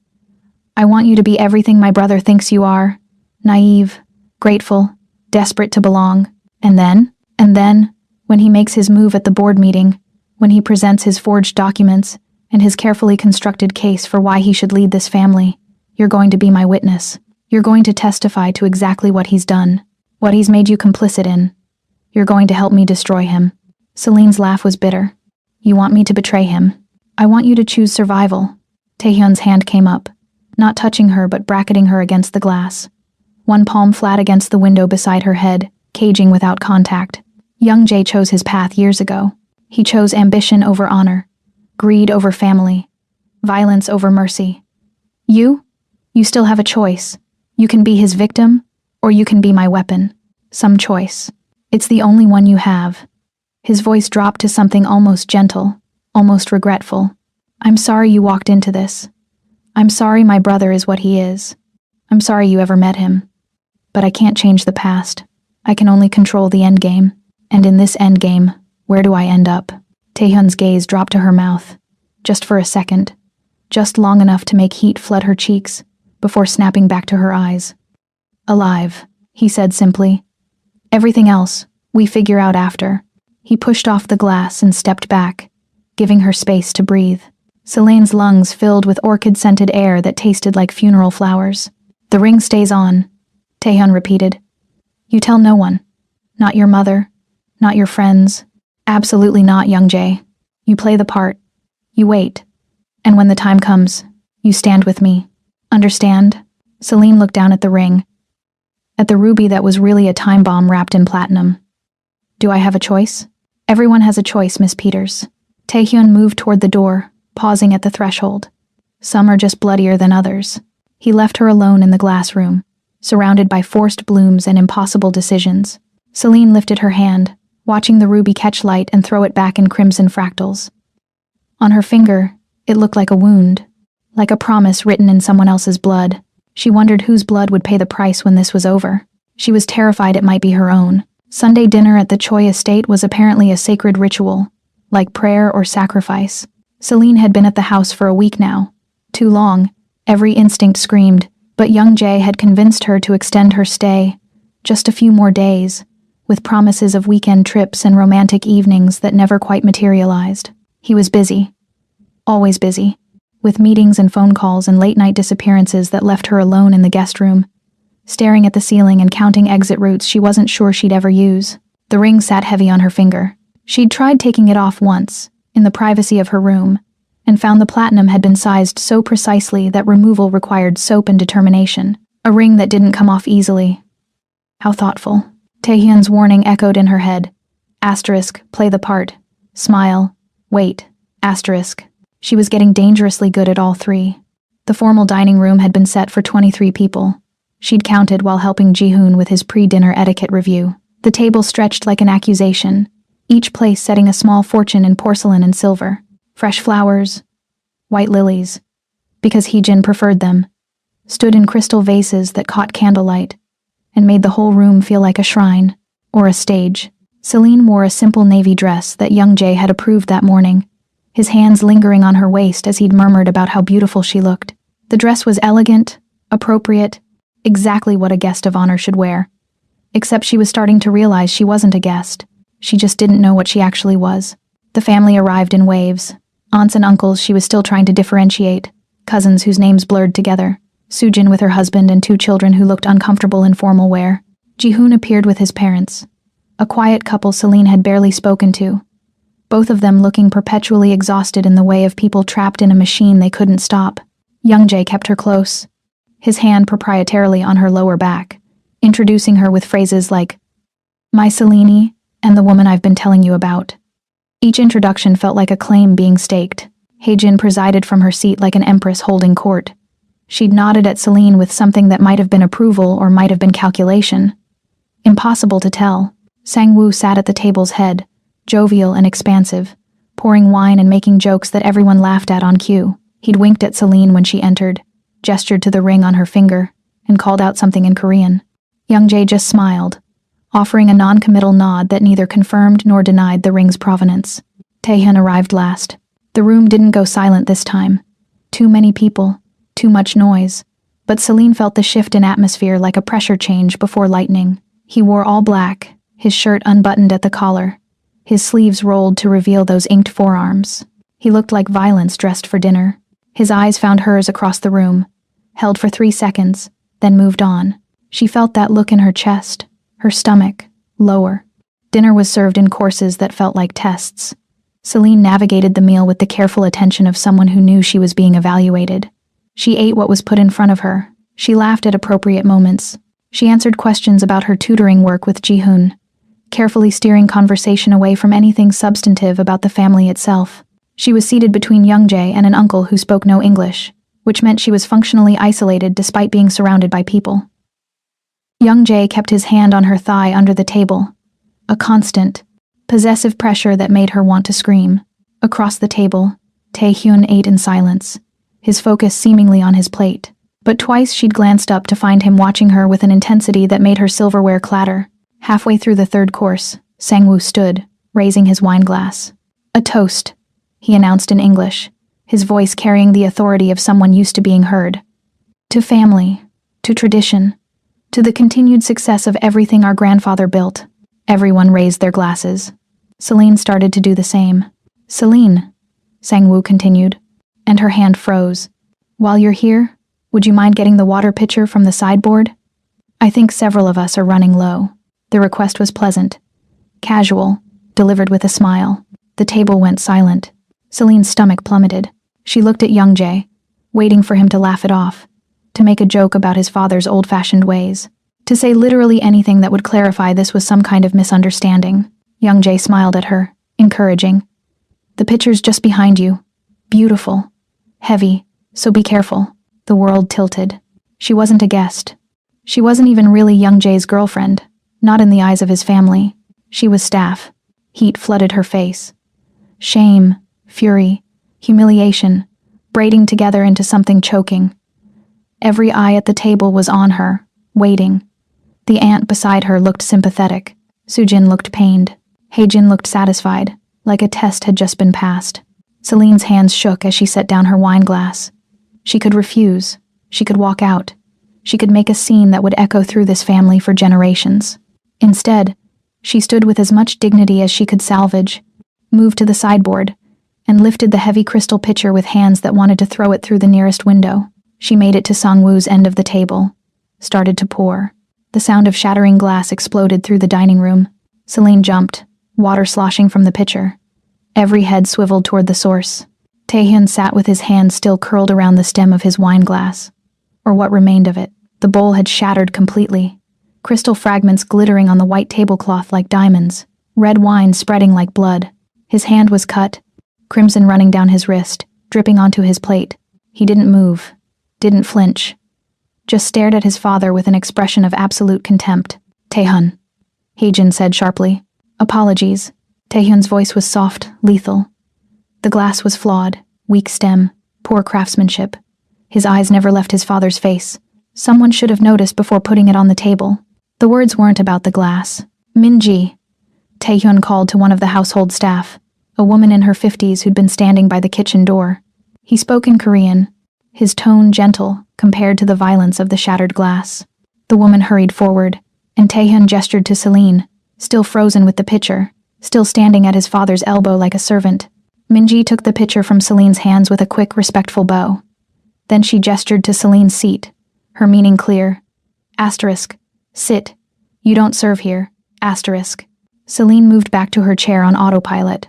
I want you to be everything my brother thinks you are, naive, grateful, desperate to belong. And then, when he makes his move at the board meeting, when he presents his forged documents and his carefully constructed case for why he should lead this family, you're going to be my witness. You're going to testify to exactly what he's done, what he's made you complicit in. You're going to help me destroy him. Celine's laugh was bitter. You want me to betray him? I want you to choose survival. Taehyun's hand came up, not touching her but bracketing her against the glass. One palm flat against the window beside her head, caging without contact. Young Jae chose his path years ago. He chose ambition over honor, greed over family, violence over mercy. You still have a choice. You can be his victim, or you can be my weapon. Some choice. It's the only one you have." His voice dropped to something almost gentle, almost regretful. "I'm sorry you walked into this. I'm sorry my brother is what he is. I'm sorry you ever met him. But I can't change the past. I can only control the endgame. And in this endgame, where do I end up?" Taehyun's gaze dropped to her mouth. Just for a second. Just long enough to make heat flood her cheeks, before snapping back to her eyes. "Alive," he said simply. "Everything else, we figure out after." He pushed off the glass and stepped back, giving her space to breathe. Celane's lungs filled with orchid-scented air that tasted like funeral flowers. "The ring stays on," Taehyun repeated. "You tell no one. Not your mother. Not your friends. Absolutely not, Young Jae. You play the part. You wait. And when the time comes, you stand with me. Understand?" Celine looked down at the ring. At the ruby that was really a time bomb wrapped in platinum. "Do I have a choice?" "Everyone has a choice, Miss Peters." Taehyun moved toward the door, pausing at the threshold. "Some are just bloodier than others." He left her alone in the glass room, surrounded by forced blooms and impossible decisions. Celine lifted her hand, watching the ruby catch light and throw it back in crimson fractals. On her finger, it looked like a wound, like a promise written in someone else's blood. She wondered whose blood would pay the price when this was over. She was terrified it might be her own. Sunday dinner at the Choi estate was apparently a sacred ritual, like prayer or sacrifice. Celine had been at the house for a week now. Too long, every instinct screamed, but Young Jae had convinced her to extend her stay. Just a few more days, with promises of weekend trips and romantic evenings that never quite materialized. He was busy. Always busy. With meetings and phone calls and late-night disappearances that left her alone in the guest room, staring at the ceiling and counting exit routes she wasn't sure she'd ever use. The ring sat heavy on her finger. She'd tried taking it off once, in the privacy of her room, and found the platinum had been sized so precisely that removal required soap and determination. A ring that didn't come off easily. How thoughtful. Taehyun's warning echoed in her head. Asterisk, play the part. Smile. Wait. Asterisk. She was getting dangerously good at all three. The formal dining room had been set for 23 people. She'd counted while helping Ji-hoon with his pre-dinner etiquette review. The table stretched like an accusation, each place setting a small fortune in porcelain and silver. Fresh flowers, white lilies, because Heejin preferred them, stood in crystal vases that caught candlelight and made the whole room feel like a shrine or a stage. Celine wore a simple navy dress that Young Jae had approved that morning, his hands lingering on her waist as he'd murmured about how beautiful she looked. The dress was elegant, appropriate, exactly what a guest of honor should wear. Except she was starting to realize she wasn't a guest. She just didn't know what she actually was. The family arrived in waves. Aunts and uncles she was still trying to differentiate, cousins whose names blurred together, Soojin with her husband and 2 children who looked uncomfortable in formal wear. Ji-hoon appeared with his parents, a quiet couple Celine had barely spoken to, both of them looking perpetually exhausted in the way of people trapped in a machine they couldn't stop. Young Jae kept her close, his hand proprietarily on her lower back, introducing her with phrases like, "My Celine, and the woman I've been telling you about." Each introduction felt like a claim being staked. Heijin presided from her seat like an empress holding court. She'd nodded at Celine with something that might have been approval or might have been calculation. Impossible to tell. Sang-woo sat at the table's head, jovial and expansive, pouring wine and making jokes that everyone laughed at on cue. He'd winked at Celine when she entered, gestured to the ring on her finger, and called out something in Korean. Young Jae just smiled, offering a non-committal nod that neither confirmed nor denied the ring's provenance. Taehyun arrived last. The room didn't go silent this time. Too many people, too much noise, but Celine felt the shift in atmosphere like a pressure change before lightning. He wore all black, his shirt unbuttoned at the collar, his sleeves rolled to reveal those inked forearms. He looked like violence dressed for dinner. His eyes found hers across the room, held for 3 seconds, then moved on. She felt that look in her chest, her stomach, lower. Dinner was served in courses that felt like tests. Celine navigated the meal with the careful attention of someone who knew she was being evaluated. She ate what was put in front of her. She laughed at appropriate moments. She answered questions about her tutoring work with Ji-hoon, carefully steering conversation away from anything substantive about the family itself. She was seated between Young Jae and an uncle who spoke no English, which meant she was functionally isolated despite being surrounded by people. Young Jae kept his hand on her thigh under the table, A constant, possessive pressure that made her want to scream. Across the table, Taehyun ate in silence, his focus seemingly on his plate. But twice she'd glanced up to find him watching her with an intensity that made her silverware clatter. Halfway through the third course, Sang-woo stood, raising his wine glass. "A toast," he announced in English, his voice carrying the authority of someone used to being heard. "To family, to tradition, to the continued success of everything our grandfather built." Everyone raised their glasses. Celine started to do the same. "Celine," Sang-woo continued, and her hand froze. "While you're here, would you mind getting the water pitcher from the sideboard? I think several of us are running low." The request was pleasant, casual, delivered with a smile. The table went silent. Celine's stomach plummeted. She looked at Youngjae, waiting for him to laugh it off, to make a joke about his father's old-fashioned ways, to say literally anything that would clarify this was some kind of misunderstanding. Youngjae smiled at her, encouraging. "The pitcher's just behind you. Beautiful. Heavy, so be careful." The world tilted. She wasn't a guest. She wasn't even really Youngjae's girlfriend, not in the eyes of his family. She was staff. Heat flooded her face. Shame, fury, humiliation, braiding together into something choking. Every eye at the table was on her, waiting. The aunt beside her looked sympathetic. Sujin looked pained. Haejin looked satisfied, like a test had just been passed. Celine's hands shook as she set down her wine glass. She could refuse. She could walk out. She could make a scene that would echo through this family for generations. Instead, she stood with as much dignity as she could salvage, moved to the sideboard, and lifted the heavy crystal pitcher with hands that wanted to throw it through the nearest window. She made it to Sang-woo's end of the table, started to pour. The sound of shattering glass exploded through the dining room. Celine jumped, water sloshing from the pitcher. Every head swiveled toward the source. Taehyun sat with his hand still curled around the stem of his wine glass, or what remained of it. The bowl had shattered completely, crystal fragments glittering on the white tablecloth like diamonds, red wine spreading like blood. His hand was cut, crimson running down his wrist, dripping onto his plate. He didn't move, didn't flinch, just stared at his father with an expression of absolute contempt. "Taehyun," Haejin said sharply. "Apologies." Taehyun's voice was soft, lethal. The glass was flawed, weak stem, poor craftsmanship. His eyes never left his father's face. Someone should have noticed before putting it on the table. The words weren't about the glass. "Minji," Taehyun called to one of the household staff, a woman in her 50s who'd been standing by the kitchen door. He spoke in Korean, his tone gentle compared to the violence of the shattered glass. The woman hurried forward, and Taehyun gestured to Celine, still frozen with the pitcher, still standing at his father's elbow like a servant. Minji took the pitcher from Celine's hands with a quick, respectful bow. Then she gestured to Celine's seat, her meaning clear. Asterisk. Sit. You don't serve here. Asterisk. Celine moved back to her chair on autopilot,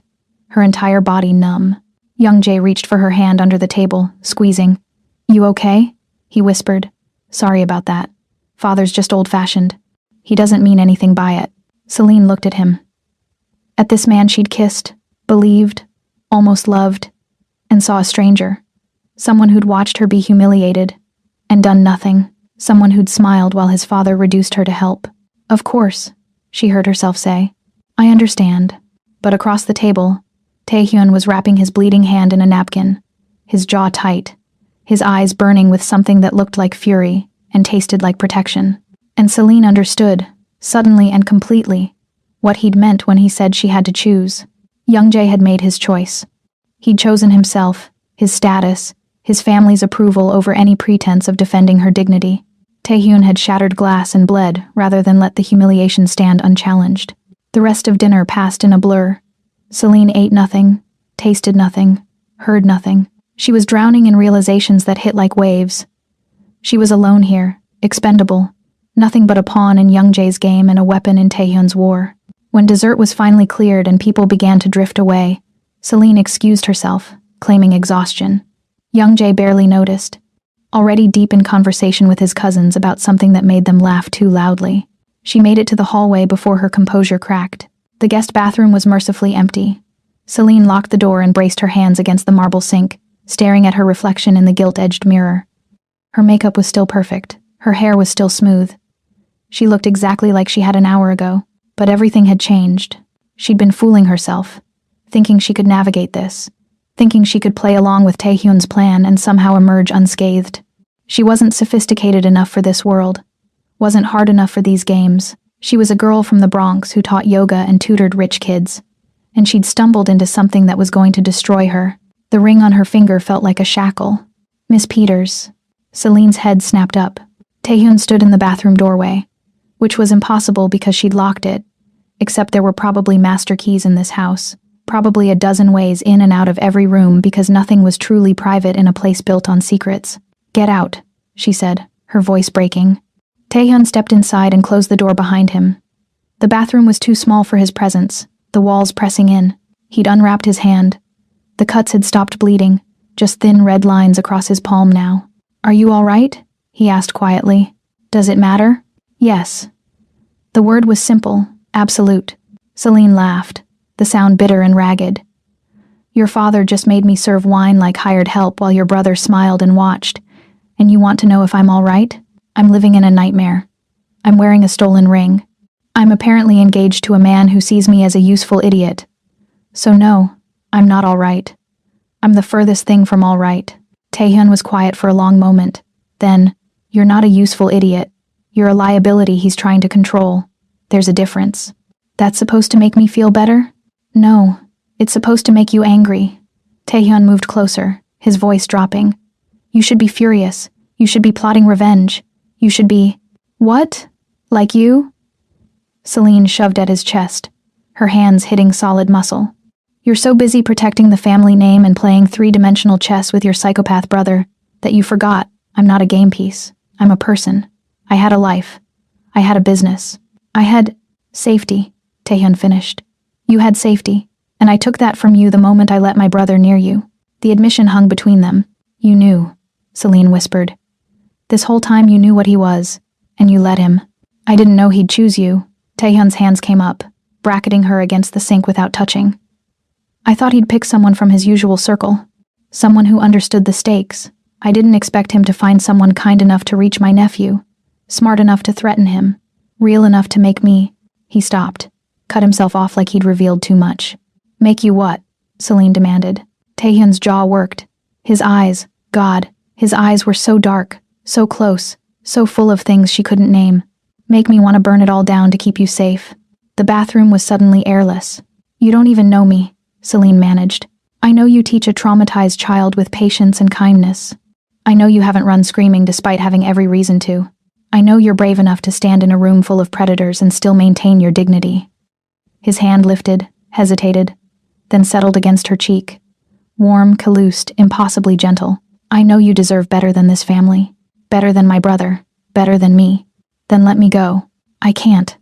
her entire body numb. Youngjae reached for her hand under the table, squeezing. "You okay?" he whispered. "Sorry about that. Father's just old-fashioned. He doesn't mean anything by it." Celine looked at him. At this man she'd kissed, believed, almost loved, and saw a stranger. Someone who'd watched her be humiliated and done nothing. Someone who'd smiled while his father reduced her to help. "Of course," she heard herself say. "I understand." But across the table, Taehyun was wrapping his bleeding hand in a napkin, his jaw tight, his eyes burning with something that looked like fury and tasted like protection. And Celine understood, suddenly and completely, what he'd meant when he said she had to choose. Youngjae had made his choice. He'd chosen himself, his status, his family's approval over any pretense of defending her dignity. Taehyun had shattered glass and bled rather than let the humiliation stand unchallenged. The rest of dinner passed in a blur. Celine ate nothing, tasted nothing, heard nothing. She was drowning in realizations that hit like waves. She was alone here, expendable, nothing but a pawn in Youngjae's game and a weapon in Taehyun's war. When dessert was finally cleared and people began to drift away, Celine excused herself, claiming exhaustion. Youngjae barely noticed, already deep in conversation with his cousins about something that made them laugh too loudly. She made it to the hallway before her composure cracked. The guest bathroom was mercifully empty. Celine locked the door and braced her hands against the marble sink, staring at her reflection in the gilt-edged mirror. Her makeup was still perfect. Her hair was still smooth. She looked exactly like she had an hour ago. But everything had changed. She'd been fooling herself, thinking she could navigate this, thinking she could play along with Taehyun's plan and somehow emerge unscathed. She wasn't sophisticated enough for this world, wasn't hard enough for these games. She was a girl from the Bronx who taught yoga and tutored rich kids, and she'd stumbled into something that was going to destroy her. The ring on her finger felt like a shackle. Miss Peters. Celine's head snapped up. Taehyun stood in the bathroom doorway, which was impossible because she'd locked it, except there were probably master keys in this house, probably a dozen ways in and out of every room because nothing was truly private in a place built on secrets. "Get out," she said, her voice breaking. Taehyun stepped inside and closed the door behind him. The bathroom was too small for his presence, the walls pressing in. He'd unwrapped his hand. The cuts had stopped bleeding, just thin red lines across his palm now. "Are you all right?" he asked quietly. "Does it matter?" "Yes." The word was simple, absolute. Celine laughed, the sound bitter and ragged. "Your father just made me serve wine like hired help while your brother smiled and watched. And you want to know if I'm all right? I'm living in a nightmare. I'm wearing a stolen ring. I'm apparently engaged to a man who sees me as a useful idiot. So no, I'm not all right. I'm the furthest thing from all right." Taehyun was quiet for a long moment. Then, "You're not a useful idiot. You're a liability he's trying to control. There's a difference. That's supposed to make me feel better? No, it's supposed to make you angry." Taehyun moved closer, his voice dropping. "You should be furious. You should be plotting revenge. You should be..." "What? Like you?" Celine shoved at his chest, her hands hitting solid muscle. "You're so busy protecting the family name and playing three-dimensional chess with your psychopath brother that you forgot I'm not a game piece. I'm a person. I had a life. I had a business. I had safety," Taehyun finished. "You had safety, and I took that from you the moment I let my brother near you." The admission hung between them. "You knew," Celine whispered. "This whole time you knew what he was, and you let him." "I didn't know he'd choose you." Taehyun's hands came up, bracketing her against the sink without touching. "I thought he'd pick someone from his usual circle, someone who understood the stakes. I didn't expect him to find someone kind enough to reach my nephew, smart enough to threaten him, real enough to make me..." He stopped, cut himself off like he'd revealed too much. "Make you what?" Celine demanded. Taehyun's jaw worked. His eyes, God, his eyes were so dark, so close, so full of things she couldn't name. "Make me want to burn it all down to keep you safe." The bathroom was suddenly airless. "You don't even know me," Celine managed. "I know you teach a traumatized child with patience and kindness. I know you haven't run screaming despite having every reason to. I know you're brave enough to stand in a room full of predators and still maintain your dignity." His hand lifted, hesitated, then settled against her cheek. Warm, calused, impossibly gentle. "I know you deserve better than this family. Better than my brother. Better than me. Then let me go." "I can't."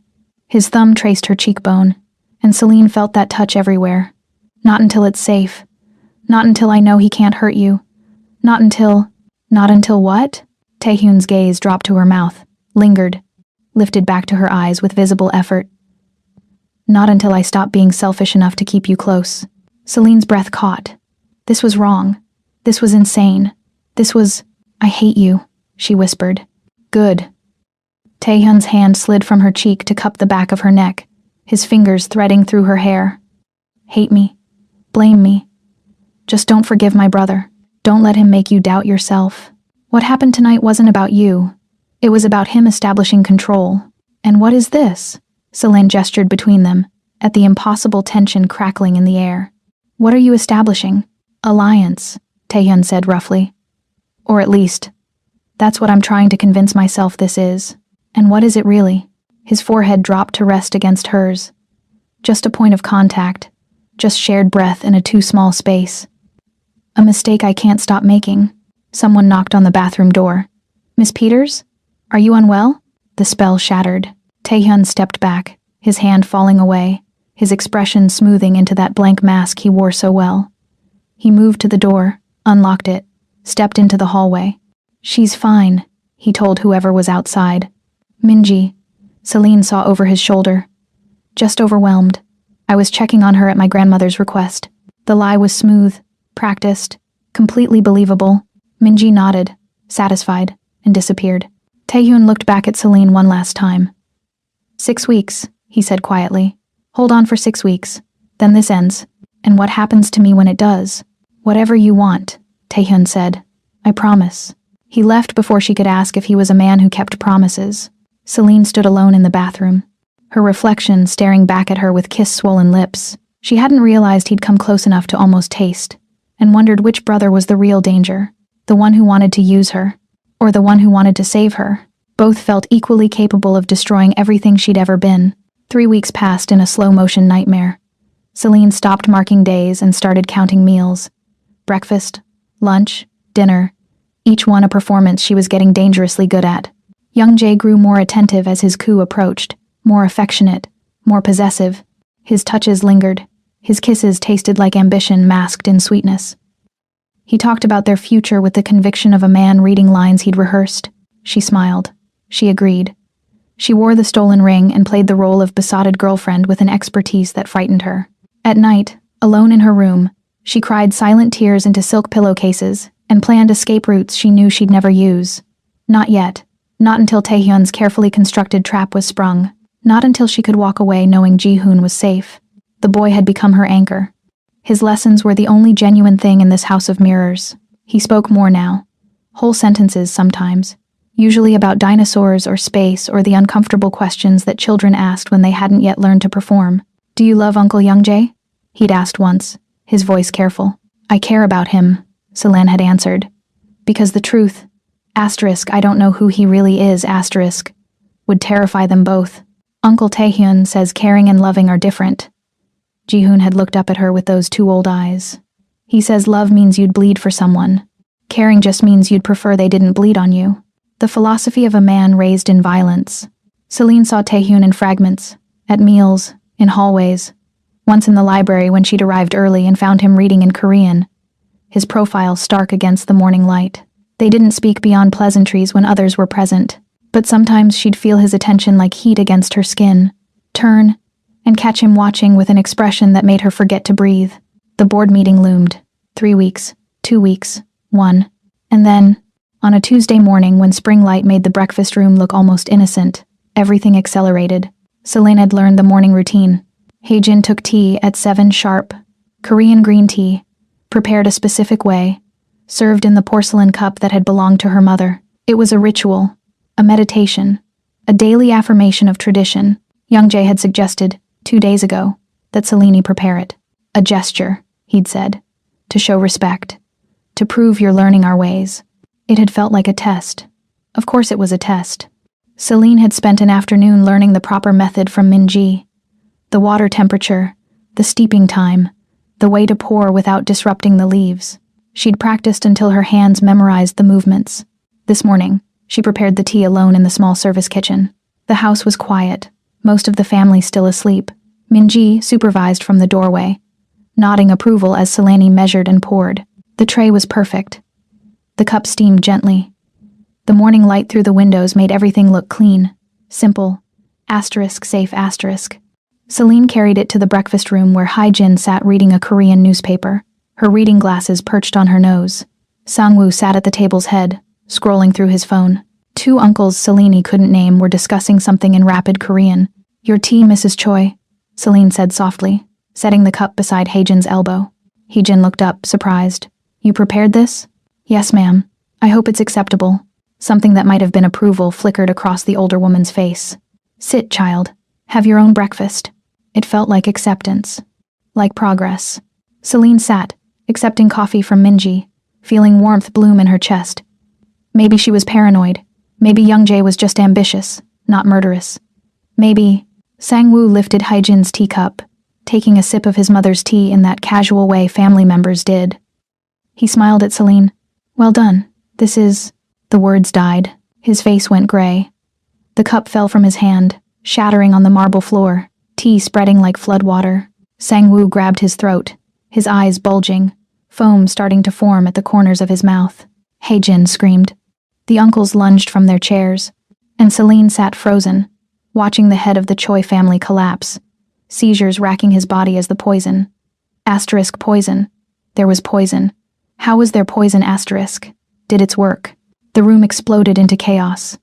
His thumb traced her cheekbone, and Celine felt that touch everywhere. "Not until it's safe. Not until I know he can't hurt you. Not until..." "Not until what?" Taehyun's gaze dropped to her mouth, lingered, lifted back to her eyes with visible effort. "Not until I stop being selfish enough to keep you close." Celine's breath caught. This was wrong. This was insane. This was... "I hate you," she whispered. "Good." Taehyun's hand slid from her cheek to cup the back of her neck, his fingers threading through her hair. "Hate me. Blame me. Just don't forgive my brother. Don't let him make you doubt yourself. What happened tonight wasn't about you. It was about him establishing control. And what is this?" Celine gestured between them, at the impossible tension crackling in the air. "What are you establishing?" "Alliance," Taehyun said roughly. "Or at least, that's what I'm trying to convince myself this is. And what is it really?" His forehead dropped to rest against hers. Just a point of contact, just shared breath in a too small space. "A mistake I can't stop making." Someone knocked on the bathroom door. "Miss Peters? Are you unwell?" The spell shattered. Taehyun stepped back, his hand falling away, his expression smoothing into that blank mask he wore so well. He moved to the door, unlocked it, stepped into the hallway. "She's fine," he told whoever was outside. "Minji," Celine saw over his shoulder. "Just overwhelmed. I was checking on her at my grandmother's request." The lie was smooth, practiced, completely believable. Minji nodded, satisfied, and disappeared. Taehyun looked back at Celine one last time. 6 weeks, he said quietly. Hold on for 6 weeks. Then this ends. And what happens to me when it does? Whatever you want, Taehyun said. I promise. He left before she could ask if he was a man who kept promises. Celine stood alone in the bathroom, her reflection staring back at her with kiss-swollen lips. She hadn't realized he'd come close enough to almost taste, and wondered which brother was the real danger, the one who wanted to use her, or the one who wanted to save her. Both felt equally capable of destroying everything she'd ever been. 3 weeks passed in a slow-motion nightmare. Celine stopped marking days and started counting meals. Breakfast, lunch, dinner, each one a performance she was getting dangerously good at. Young Jae grew more attentive as his coup approached, more affectionate, more possessive. His touches lingered. His kisses tasted like ambition masked in sweetness. He talked about their future with the conviction of a man reading lines he'd rehearsed. She smiled. She agreed. She wore the stolen ring and played the role of besotted girlfriend with an expertise that frightened her. At night, alone in her room, she cried silent tears into silk pillowcases and planned escape routes she knew she'd never use. Not yet. Not until Taehyun's carefully constructed trap was sprung. Not until she could walk away knowing Ji-hoon was safe. The boy had become her anchor. His lessons were the only genuine thing in this house of mirrors. He spoke more now. Whole sentences sometimes. Usually about dinosaurs or space or the uncomfortable questions that children asked when they hadn't yet learned to perform. Do you love Uncle Youngjae? He'd asked once, his voice careful. I care about him, Celine had answered. Because the truth, I don't know who he really is, would terrify them both. Uncle Taehyun says caring and loving are different. Ji-hoon had looked up at her with those two old eyes. He says love means you'd bleed for someone. Caring just means you'd prefer they didn't bleed on you. The philosophy of a man raised in violence. Celine saw Taehyun in fragments, at meals, in hallways. Once in the library when she'd arrived early and found him reading in Korean, his profile stark against the morning light. They didn't speak beyond pleasantries when others were present, but sometimes she'd feel his attention like heat against her skin, turn, and catch him watching with an expression that made her forget to breathe. The board meeting loomed. 3 weeks, 2 weeks, 1. And then, on a Tuesday morning when spring light made the breakfast room look almost innocent, everything accelerated. Celine had learned the morning routine. Haejin took tea at 7 sharp, Korean green tea, prepared a specific way, served in the porcelain cup that had belonged to her mother. It was a ritual, a meditation, a daily affirmation of tradition. Youngjae had suggested, 2 days ago, that Celine prepare it. A gesture, he'd said, to show respect, to prove you're learning our ways. It had felt like a test. Of course it was a test. Celine had spent an afternoon learning the proper method from Minji. The water temperature, the steeping time, the way to pour without disrupting the leaves. She'd practiced until her hands memorized the movements. This morning, she prepared the tea alone in the small service kitchen. The house was quiet, most of the family still asleep. Minji supervised from the doorway, nodding approval as Celine measured and poured. The tray was perfect. The cup steamed gently. The morning light through the windows made everything look clean, simple, safe. Celine carried it to the breakfast room where Haejin sat reading a Korean newspaper, her reading glasses perched on her nose. Sangwoo sat at the table's head, scrolling through his phone. 2 uncles Celine couldn't name were discussing something in rapid Korean. Your tea, Mrs. Choi, Celine said softly, setting the cup beside Haejin's elbow. Haejin looked up, surprised. You prepared this? Yes, ma'am. I hope it's acceptable. Something that might have been approval flickered across the older woman's face. Sit, child. Have your own breakfast. It felt like acceptance. Like progress. Celine sat, accepting coffee from Minji, feeling warmth bloom in her chest. Maybe she was paranoid. Maybe Youngjae was just ambitious, not murderous. Maybe... Sangwoo lifted Haejin's teacup, taking a sip of his mother's tea in that casual way family members did. He smiled at Celine. Well done. This is... The words died. His face went gray. The cup fell from his hand, shattering on the marble floor, tea spreading like flood water. Sangwoo grabbed his throat, his eyes bulging, foam starting to form at the corners of his mouth. Haejin screamed. The uncles lunged from their chairs, and Celine sat frozen, watching the head of the Choi family collapse, seizures racking his body as the poison. Poison. There was poison. How was there poison? Did its work? The room exploded into chaos.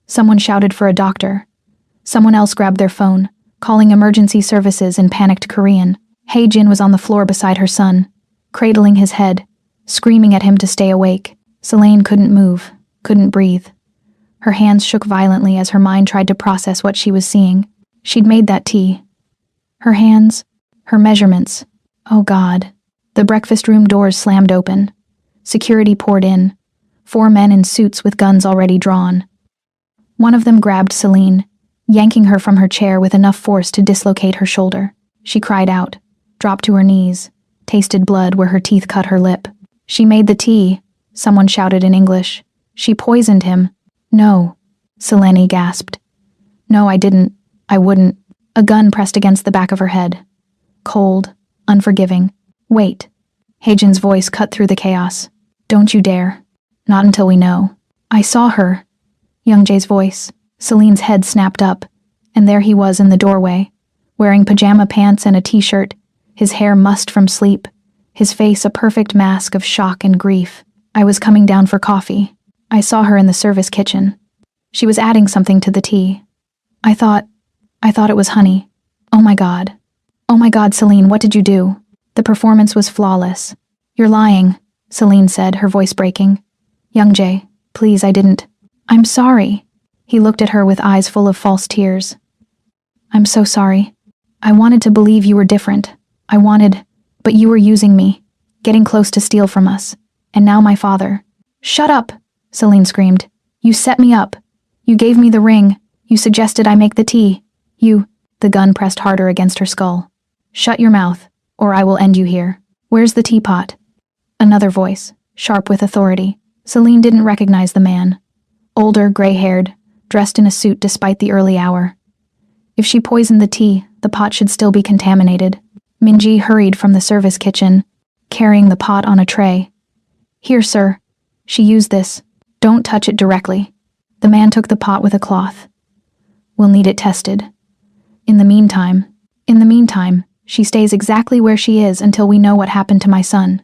Someone shouted for a doctor. Someone else grabbed their phone, calling emergency services in panicked Korean. Hae-jin was on the floor beside her son, cradling his head, screaming at him to stay awake. Selene couldn't move, couldn't breathe. Her hands shook violently as her mind tried to process what she was seeing. She'd made that tea. Her hands, her measurements. Oh God. The breakfast room doors slammed open. Security poured in. 4 men in suits with guns already drawn. One of them grabbed Selene, yanking her from her chair with enough force to dislocate her shoulder. She cried out, dropped to her knees, tasted blood where her teeth cut her lip. She made the tea, someone shouted in English. She poisoned him. No, Selene gasped. No, I didn't. I wouldn't. A gun pressed against the back of her head. Cold, unforgiving. Wait. Hae-jin's voice cut through the chaos. Don't you dare. Not until we know. I saw her. Youngjae's voice. Selene's head snapped up, and there he was in the doorway, wearing pajama pants and a t-shirt, his hair mussed from sleep, his face a perfect mask of shock and grief. I was coming down for coffee. I saw her in the service kitchen. She was adding something to the tea. I thought it was honey. Oh my God, Selene, what did you do? The performance was flawless. You're lying, Selene said, her voice breaking. Youngjae, please, I didn't. I'm sorry. He looked at her with eyes full of false tears. I'm so sorry. I wanted to believe you were different. But you were using me, getting close to steal from us. And now my father. Shut up, Selene screamed. You set me up. You gave me the ring. You suggested I make the tea. The gun pressed harder against her skull. Shut your mouth, or I will end you here. Where's the teapot? Another voice, sharp with authority. Selene didn't recognize the man. Older, gray-haired, dressed in a suit despite the early hour. If she poisoned the tea, the pot should still be contaminated. Minji hurried from the service kitchen, carrying the pot on a tray. Here, sir. She used this. Don't touch it directly. The man took the pot with a cloth. We'll need it tested. In the meantime, she stays exactly where she is until we know what happened to my son.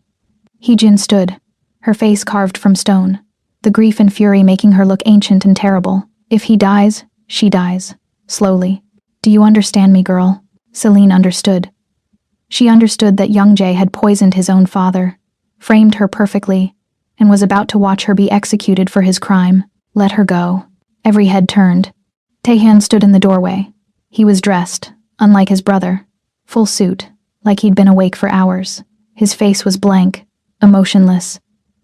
Hae-jin stood, her face carved from stone, the grief and fury making her look ancient and terrible. If he dies, she dies. Slowly. Do you understand me, girl? Selene understood. She understood that Youngjae had poisoned his own father, framed her perfectly, and was about to watch her be executed for his crime. Let her go. Every head turned. Taehyun stood in the doorway. He was dressed, unlike his brother. Full suit, like he'd been awake for hours. His face was blank, emotionless,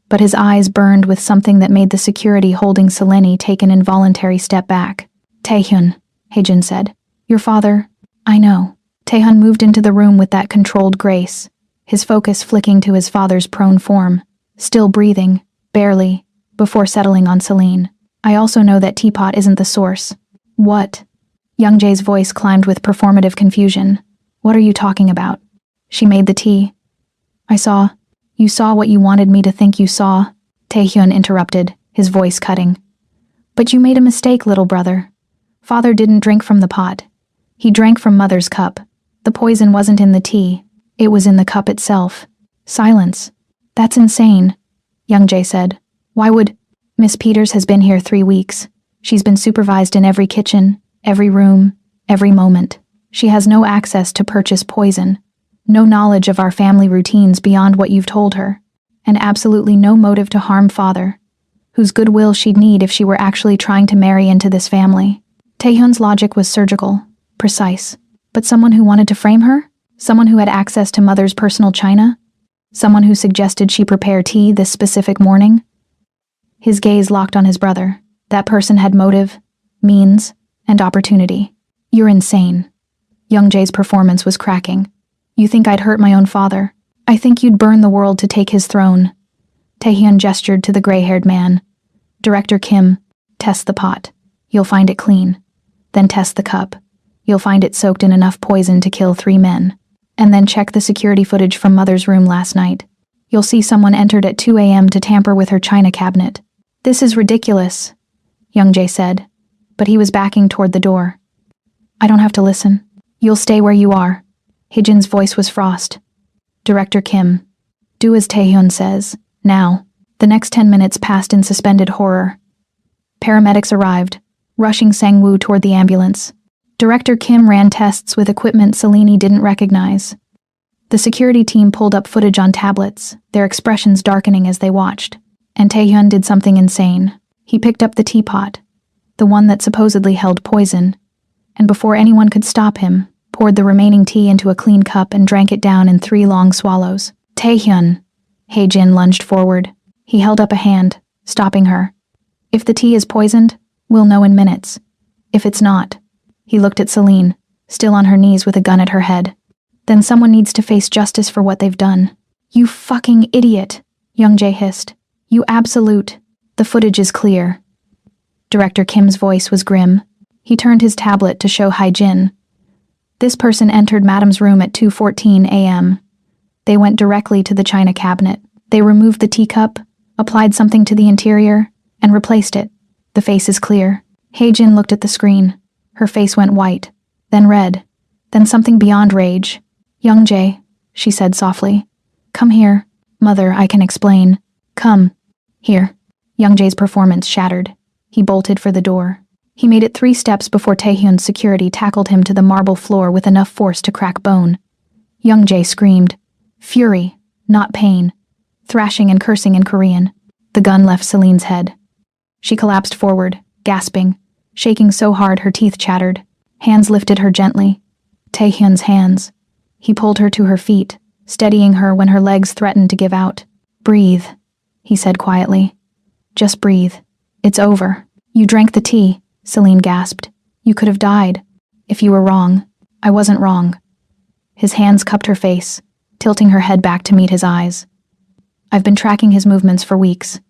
but his eyes burned with something that made the security holding Selene take an involuntary step back. Taehyun, Hae-jin said. Your father? I know. Taehyun moved into the room with that controlled grace, his focus flicking to his father's prone form, still breathing, barely, before settling on Selene. I also know that teapot isn't the source. What? Youngjae's voice climbed with performative confusion. What are you talking about? She made the tea. You saw what you wanted me to think you saw, Taehyun interrupted, his voice cutting. But you made a mistake, little brother. Father didn't drink from the pot. He drank from mother's cup. The poison wasn't in the tea. It was in the cup itself. Silence. That's insane, Youngjae said. Why would... Miss Peters has been here 3 weeks. She's been supervised in every kitchen, every room, every moment. She has no access to purchase poison, no knowledge of our family routines beyond what you've told her, and absolutely no motive to harm father, whose goodwill she'd need if she were actually trying to marry into this family. Taehyun's logic was surgical, precise. But someone who wanted to frame her? Someone who had access to mother's personal china? Someone who suggested she prepare tea this specific morning? His gaze locked on his brother. That person had motive, means, and opportunity. You're insane. Youngjae's performance was cracking. You think I'd hurt my own father? I think you'd burn the world to take his throne. Taehyun gestured to the gray-haired man. Director Kim, test the pot. You'll find it clean. Then test the cup. You'll find it soaked in enough poison to kill 3 men. And then check the security footage from mother's room last night. You'll see someone entered at 2 a.m. to tamper with her china cabinet. This is ridiculous, Youngjae said, but he was backing toward the door. I don't have to listen. You'll stay where you are. Hae-jin's voice was frost. Director Kim, do as Taehyun says, now. The next 10 minutes passed in suspended horror. Paramedics arrived, rushing Sang-woo toward the ambulance. Director Kim ran tests with equipment Selene didn't recognize. The security team pulled up footage on tablets, their expressions darkening as they watched. And Taehyun did something insane. He picked up the teapot, the one that supposedly held poison, and before anyone could stop him, poured the remaining tea into a clean cup and drank it down in 3 long swallows. Taehyun. Hae-jin lunged forward. He held up a hand, stopping her. If the tea is poisoned, we'll know in minutes. If it's not. He looked at Selene, still on her knees with a gun at her head. Then someone needs to face justice for what they've done. You fucking idiot, Youngjae hissed. You absolute. The footage is clear. Director Kim's voice was grim. He turned his tablet to show Hae-jin. This person entered Madam's room at 2:14 a.m. They went directly to the china cabinet. They removed the teacup, applied something to the interior, and replaced it. The face is clear. Hae-jin looked at the screen. Her face went white, then red, then something beyond rage. Youngjae, she said softly. Come here. Mother, I can explain. Come. Here. Youngjae's performance shattered. He bolted for the door. He made it 3 steps before Taehyun's security tackled him to the marble floor with enough force to crack bone. Youngjae screamed. Fury, not pain. Thrashing and cursing in Korean. The gun left Selene's head. She collapsed forward, gasping, shaking so hard her teeth chattered. Hands lifted her gently. Taehyun's hands. He pulled her to her feet, steadying her when her legs threatened to give out. Breathe, he said quietly. Just breathe. It's over. You drank the tea, Selene gasped. You could have died. If you were wrong, I wasn't wrong. His hands cupped her face, tilting her head back to meet his eyes. I've been tracking his movements for weeks.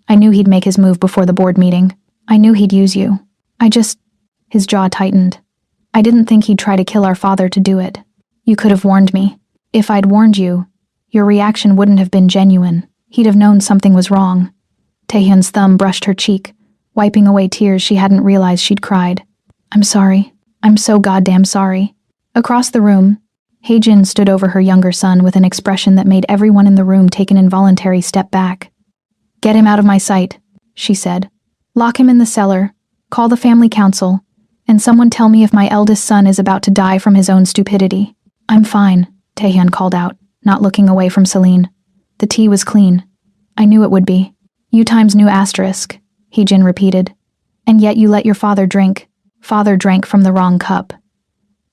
I knew he'd make his move before the board meeting. I knew he'd use you. His jaw tightened. I didn't think he'd try to kill our father to do it. You could have warned me. If I'd warned you, your reaction wouldn't have been genuine. He'd have known something was wrong. Taehyun's thumb brushed her cheek, wiping away tears she hadn't realized she'd cried. I'm sorry. I'm so goddamn sorry. Across the room, Hae-jin stood over her younger son with an expression that made everyone in the room take an involuntary step back. Get him out of my sight, she said. Lock him in the cellar, call the family council, and someone tell me if my eldest son is about to die from his own stupidity. I'm fine, Taehyun called out, not looking away from Selene. The tea was clean. I knew it would be. U times new asterisk, Hae-jin repeated. And yet you let your father drink. Father drank from the wrong cup.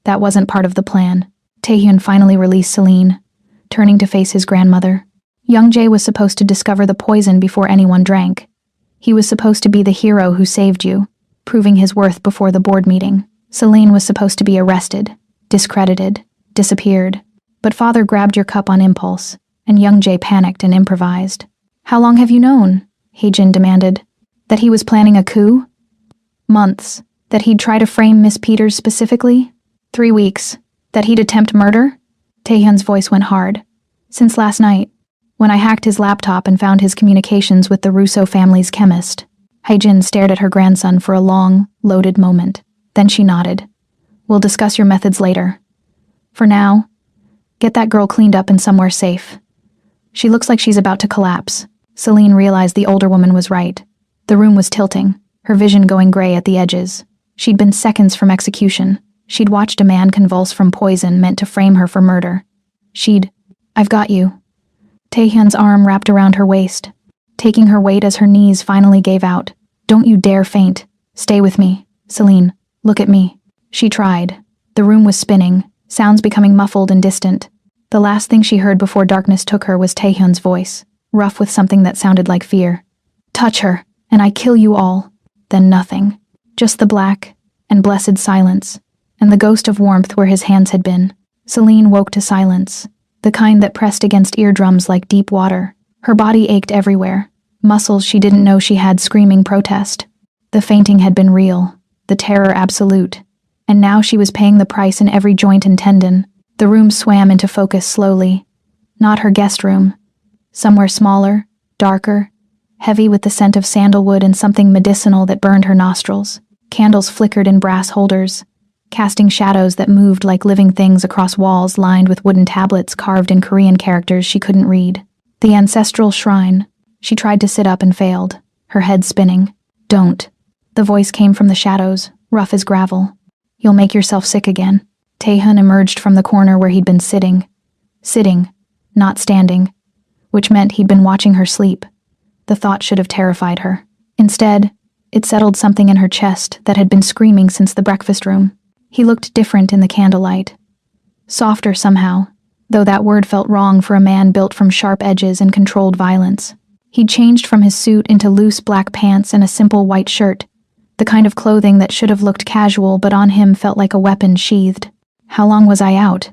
That wasn't part of the plan. Taehyun finally released Selene, turning to face his grandmother. Youngjae was supposed to discover the poison before anyone drank. He was supposed to be the hero who saved you, proving his worth before the board meeting. Selene was supposed to be arrested, discredited, disappeared. But father grabbed your cup on impulse, and Youngjae panicked and improvised. How long have you known? Hae-jin demanded. That he was planning a coup? Months. That he'd try to frame Miss Peters specifically? 3 weeks. That he'd attempt murder? Taehyun's voice went hard. Since last night, when I hacked his laptop and found his communications with the Russo family's chemist. Hae-jin stared at her grandson for a long, loaded moment. Then she nodded. We'll discuss your methods later. For now, get that girl cleaned up and somewhere safe. She looks like she's about to collapse. Selene realized the older woman was right. The room was tilting, her vision going gray at the edges. She'd been seconds from execution. She'd watched a man convulse from poison meant to frame her for murder. I've got you. Taehyun's arm wrapped around her waist, taking her weight as her knees finally gave out. Don't you dare faint. Stay with me. Selene, look at me. She tried. The room was spinning, sounds becoming muffled and distant. The last thing she heard before darkness took her was Taehyun's voice, rough with something that sounded like fear. Touch her, and I kill you all. Then nothing. Just the black and blessed silence, and the ghost of warmth where his hands had been. Selene woke to silence, the kind that pressed against eardrums like deep water. Her body ached everywhere, muscles she didn't know she had screaming protest. The fainting had been real, the terror absolute, and now she was paying the price in every joint and tendon. The room swam into focus slowly. Not her guest room. Somewhere smaller, darker, heavy with the scent of sandalwood and something medicinal that burned her nostrils. Candles flickered in brass holders, casting shadows that moved like living things across walls lined with wooden tablets carved in Korean characters she couldn't read. The ancestral shrine. She tried to sit up and failed, her head spinning. Don't. The voice came from the shadows, rough as gravel. You'll make yourself sick again. Taehyun emerged from the corner where he'd been sitting. Sitting, not standing, which meant he'd been watching her sleep. The thought should have terrified her. Instead, it settled something in her chest that had been screaming since the breakfast room. He looked different in the candlelight. Softer somehow, though that word felt wrong for a man built from sharp edges and controlled violence. He'd changed from his suit into loose black pants and a simple white shirt, the kind of clothing that should have looked casual but on him felt like a weapon sheathed. How long was I out?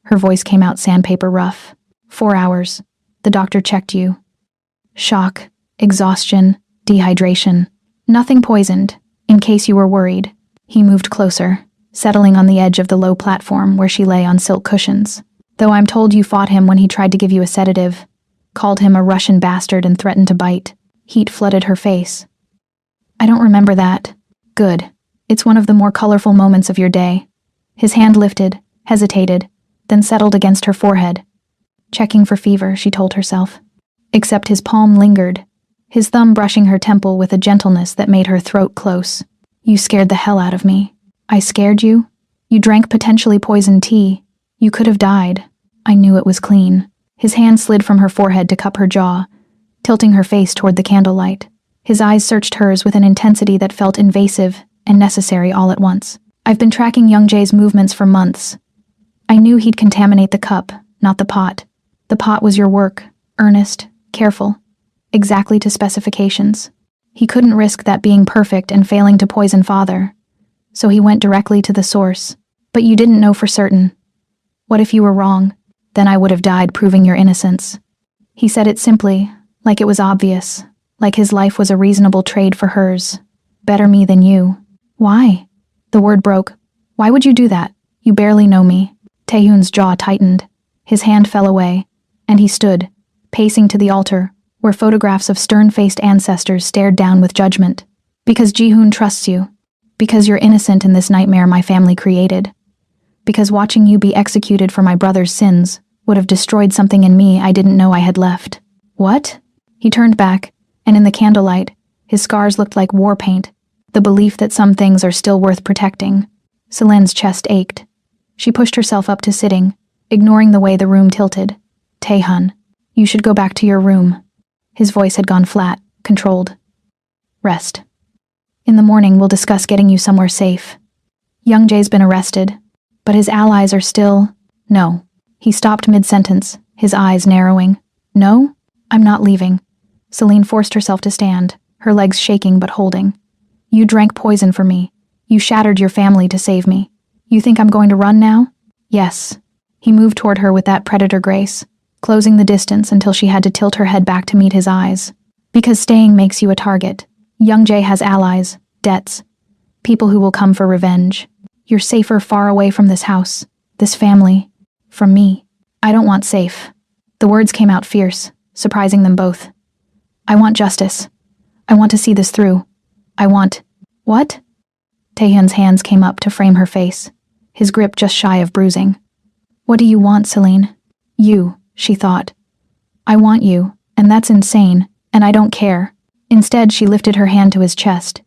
Her voice came out sandpaper rough. 4 hours. The doctor checked you. Shock, exhaustion, dehydration. Nothing poisoned, in case you were worried. He moved closer, settling on the edge of the low platform where she lay on silk cushions. Though I'm told you fought him when he tried to give you a sedative, called him a Russian bastard and threatened to bite. Heat flooded her face. I don't remember that. Good. It's one of the more colorful moments of your day. His hand lifted, hesitated, then settled against her forehead. Checking for fever, she told herself. Except his palm lingered, his thumb brushing her temple with a gentleness that made her throat close. You scared the hell out of me. I scared you? You drank potentially poisoned tea. You could have died. I knew it was clean. His hand slid from her forehead to cup her jaw, tilting her face toward the candlelight. His eyes searched hers with an intensity that felt invasive and necessary all at once. I've been tracking Young Jae's movements for months. I knew he'd contaminate the cup, not the pot. The pot was your work, earnest, careful, exactly to specifications. He couldn't risk that being perfect and failing to poison father, so he went directly to the source. But you didn't know for certain. What if you were wrong? Then I would have died proving your innocence. He said it simply, like it was obvious, like his life was a reasonable trade for hers. Better me than you. Why? The word broke. Why would you do that? You barely know me. Taehyun's jaw tightened. His hand fell away, and he stood, pacing to the altar, where photographs of stern-faced ancestors stared down with judgment. Because Jihoon trusts you. Because you're innocent in this nightmare my family created. Because watching you be executed for my brother's sins would have destroyed something in me I didn't know I had left. What? He turned back, and in the candlelight, his scars looked like war paint, the belief that some things are still worth protecting. Selene's chest ached. She pushed herself up to sitting, ignoring the way the room tilted. Taehyun, you should go back to your room. His voice had gone flat, controlled. Rest. In the morning, we'll discuss getting you somewhere safe. Young Jae's been arrested, but his allies are still... No. He stopped mid-sentence, his eyes narrowing. No? I'm not leaving. Selene forced herself to stand, her legs shaking but holding. You drank poison for me. You shattered your family to save me. You think I'm going to run now? Yes. He moved toward her with that predator grace, closing the distance until she had to tilt her head back to meet his eyes. Because staying makes you a target. Young Jae has allies, debts, people who will come for revenge. You're safer far away from this house, this family, from me. I don't want safe. The words came out fierce, surprising them both. I want justice. I want to see this through. I want... What? Taehyun's hands came up to frame her face, his grip just shy of bruising. What do you want, Selene? You, she thought. I want you, and that's insane, and I don't care. Instead, she lifted her hand to his chest,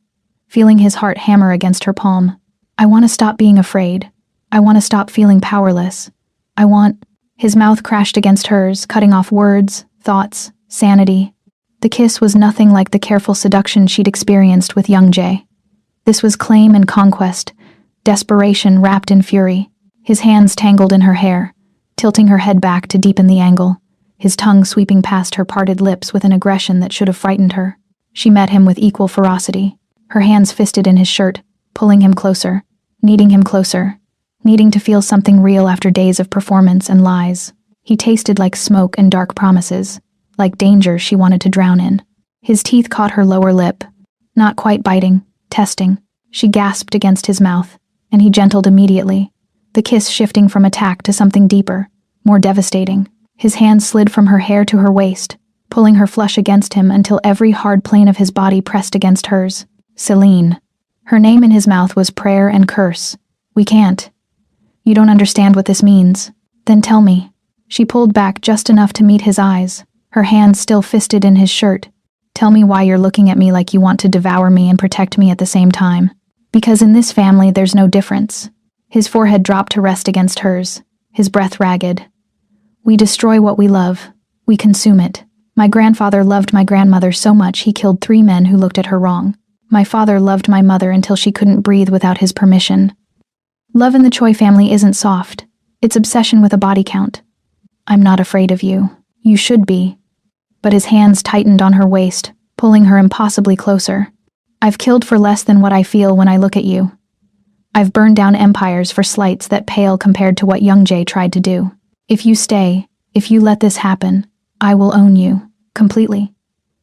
feeling his heart hammer against her palm. I want to stop being afraid. I want to stop feeling powerless. I want... His mouth crashed against hers, cutting off words, thoughts, sanity. The kiss was nothing like the careful seduction she'd experienced with Young Jae. This was claim and conquest, desperation wrapped in fury. His hands tangled in her hair, tilting her head back to deepen the angle, his tongue sweeping past her parted lips with an aggression that should have frightened her. She met him with equal ferocity, her hands fisted in his shirt, pulling him closer, needing to feel something real after days of performance and lies. He tasted like smoke and dark promises, like danger she wanted to drown in. His teeth caught her lower lip, not quite biting, testing. She gasped against his mouth, and he gentled immediately, the kiss shifting from attack to something deeper, more devastating. His hand slid from her hair to her waist, pulling her flush against him until every hard plane of his body pressed against hers. Selene. Her name in his mouth was prayer and curse. We can't. You don't understand what this means. Then tell me. She pulled back just enough to meet his eyes, her hands still fisted in his shirt. Tell me why you're looking at me like you want to devour me and protect me at the same time. Because in this family there's no difference. His forehead dropped to rest against hers, his breath ragged. We destroy what we love. We consume it. My grandfather loved my grandmother so much he killed 3 men who looked at her wrong. My father loved my mother until she couldn't breathe without his permission. Love in the Choi family isn't soft. It's obsession with a body count. I'm not afraid of you. You should be. But his hands tightened on her waist, pulling her impossibly closer. I've killed for less than what I feel when I look at you. I've burned down empires for slights that pale compared to what Young-jae tried to do. If you stay, if you let this happen, I will own you, completely.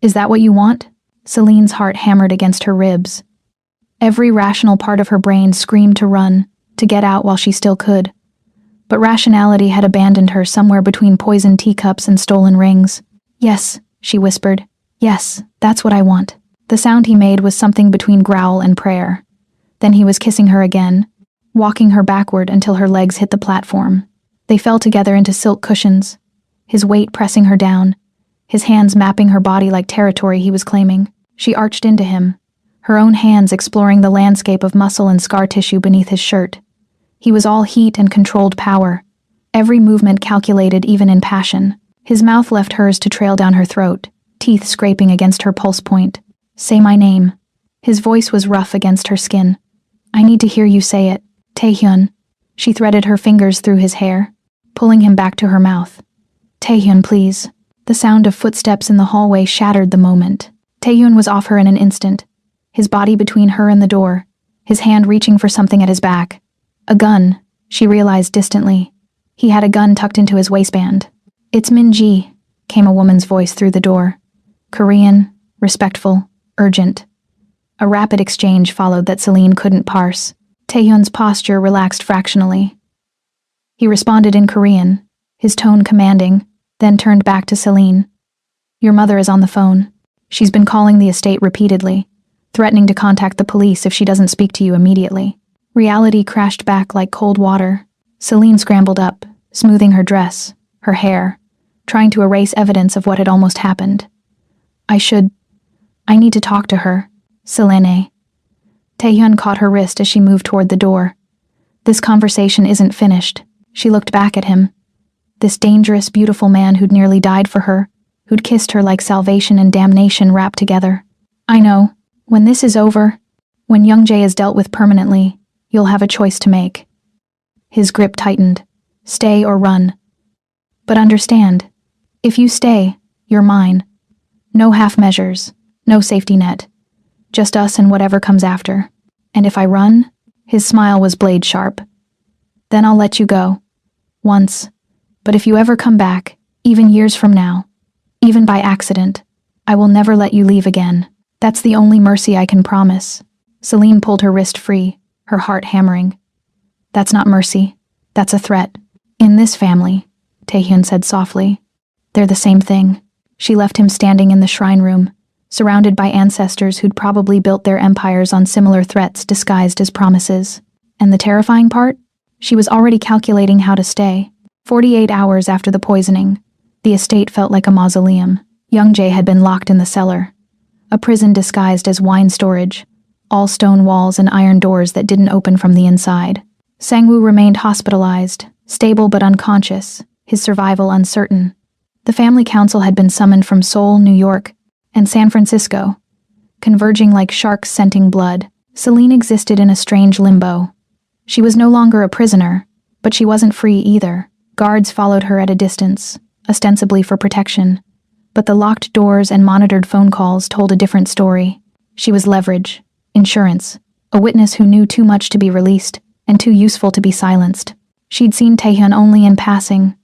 Is that what you want? Celine's heart hammered against her ribs. Every rational part of her brain screamed to run, to get out while she still could. But rationality had abandoned her somewhere between poisoned teacups and stolen rings. Yes, she whispered. Yes, that's what I want. The sound he made was something between growl and prayer. Then he was kissing her again, walking her backward until her legs hit the platform. They fell together into silk cushions, his weight pressing her down, his hands mapping her body like territory he was claiming. She arched into him, her own hands exploring the landscape of muscle and scar tissue beneath his shirt. He was all heat and controlled power, every movement calculated even in passion. His mouth left hers to trail down her throat, teeth scraping against her pulse point. Say my name. His voice was rough against her skin. I need to hear you say it. Taehyun. She threaded her fingers through his hair, pulling him back to her mouth. Taehyun, please. The sound of footsteps in the hallway shattered the moment. Taehyun was off her in an instant, his body between her and the door, his hand reaching for something at his back. A gun, she realized distantly. He had a gun tucked into his waistband. It's Min-ji, came a woman's voice through the door. Korean, respectful, urgent. A rapid exchange followed that Celine couldn't parse. Taehyun's posture relaxed fractionally. He responded in Korean, his tone commanding, then turned back to Celine. Your mother is on the phone. She's been calling the estate repeatedly, threatening to contact the police if she doesn't speak to you immediately. Reality crashed back like cold water. Celine scrambled up, smoothing her dress, her hair, trying to erase evidence of what had almost happened. I need to talk to her. Selene. Taehyun caught her wrist as she moved toward the door. This conversation isn't finished. She looked back at him. This dangerous, beautiful man who'd nearly died for her, who'd kissed her like salvation and damnation wrapped together. I know. When this is over, when Young-jae is dealt with permanently, you'll have a choice to make. His grip tightened. Stay or run. But understand, if you stay, you're mine. No half measures, no safety net. Just us and whatever comes after. And if I run, his smile was blade sharp. Then I'll let you go. Once. But if you ever come back, even years from now, even by accident, I will never let you leave again. That's the only mercy I can promise. Celine pulled her wrist free, her heart hammering. That's not mercy. That's a threat. In this family, Taehyun said softly. They're the same thing. She left him standing in the shrine room, surrounded by ancestors who'd probably built their empires on similar threats disguised as promises. And the terrifying part? She was already calculating how to stay. 48 hours after the poisoning, the estate felt like a mausoleum. Young-jae had been locked in the cellar. A prison disguised as wine storage, all stone walls and iron doors that didn't open from the inside. Sang-woo remained hospitalized, stable but unconscious, his survival uncertain. The family council had been summoned from Seoul, New York, and San Francisco. Converging like sharks scenting blood, Celine existed in a strange limbo. She was no longer a prisoner, but she wasn't free either. Guards followed her at a distance, ostensibly for protection. But the locked doors and monitored phone calls told a different story. She was leverage, insurance, a witness who knew too much to be released and too useful to be silenced. She'd seen Taehyun only in passing,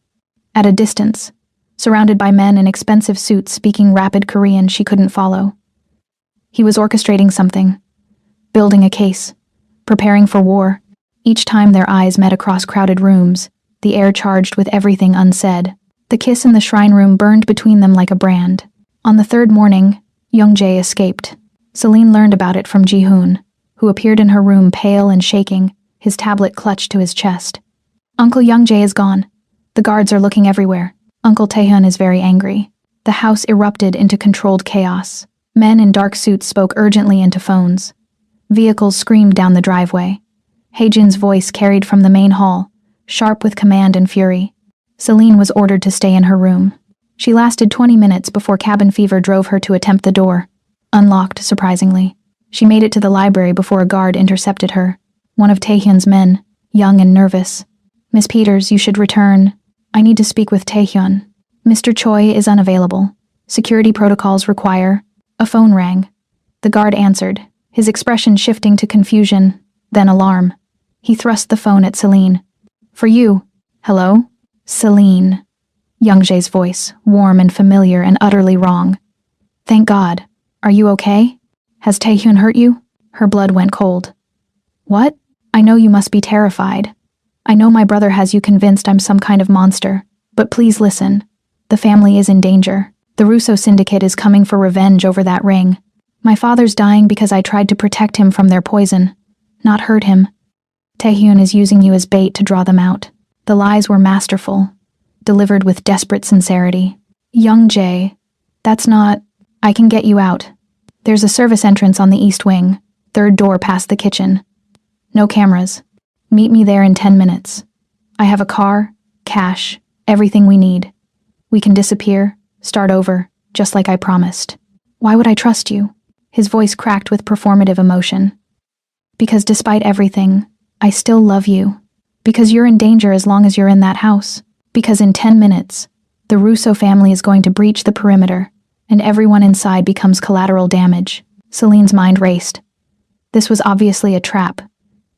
at a distance, surrounded by men in expensive suits speaking rapid Korean she couldn't follow. He was orchestrating something, building a case, preparing for war. Each time their eyes met across crowded rooms, the air charged with everything unsaid. The kiss in the shrine room burned between them like a brand. On the third morning, Young-jae escaped. Celine learned about it from Ji-hoon, who appeared in her room pale and shaking, his tablet clutched to his chest. Uncle Young-jae is gone. The guards are looking everywhere. Uncle Taehyun is very angry. The house erupted into controlled chaos. Men in dark suits spoke urgently into phones. Vehicles screamed down the driveway. Heijin's voice carried from the main hall, sharp with command and fury. Celine was ordered to stay in her room. She lasted 20 minutes before cabin fever drove her to attempt the door. Unlocked, surprisingly. She made it to the library before a guard intercepted her. One of Taehyun's men, young and nervous. "Miss Peters, you should return. I need to speak with Taehyun. Mr. Choi is unavailable. Security protocols require." A phone rang. The guard answered, his expression shifting to confusion, then alarm. He thrust the phone at Celine. "For you." "Hello?" "Celine." Youngjae's voice, warm and familiar and utterly wrong. "Thank God. Are you okay? Has Taehyun hurt you?" Her blood went cold. "What? I know you must be terrified. I know my brother has you convinced I'm some kind of monster. But please listen. The family is in danger. The Russo syndicate is coming for revenge over that ring. My father's dying because I tried to protect him from their poison, not hurt him. Taehyun is using you as bait to draw them out." The lies were masterful, delivered with desperate sincerity. "Youngjae, that's not... I can get you out. There's a service entrance on the east wing, third door past the kitchen. No cameras. Meet me there in 10 minutes. I have a car, cash, everything we need. We can disappear, start over, just like I promised." "Why would I trust you?" His voice cracked with performative emotion. "Because despite everything, I still love you. Because you're in danger as long as you're in that house. Because in 10 minutes, the Russo family is going to breach the perimeter, and everyone inside becomes collateral damage." Celine's mind raced. This was obviously a trap.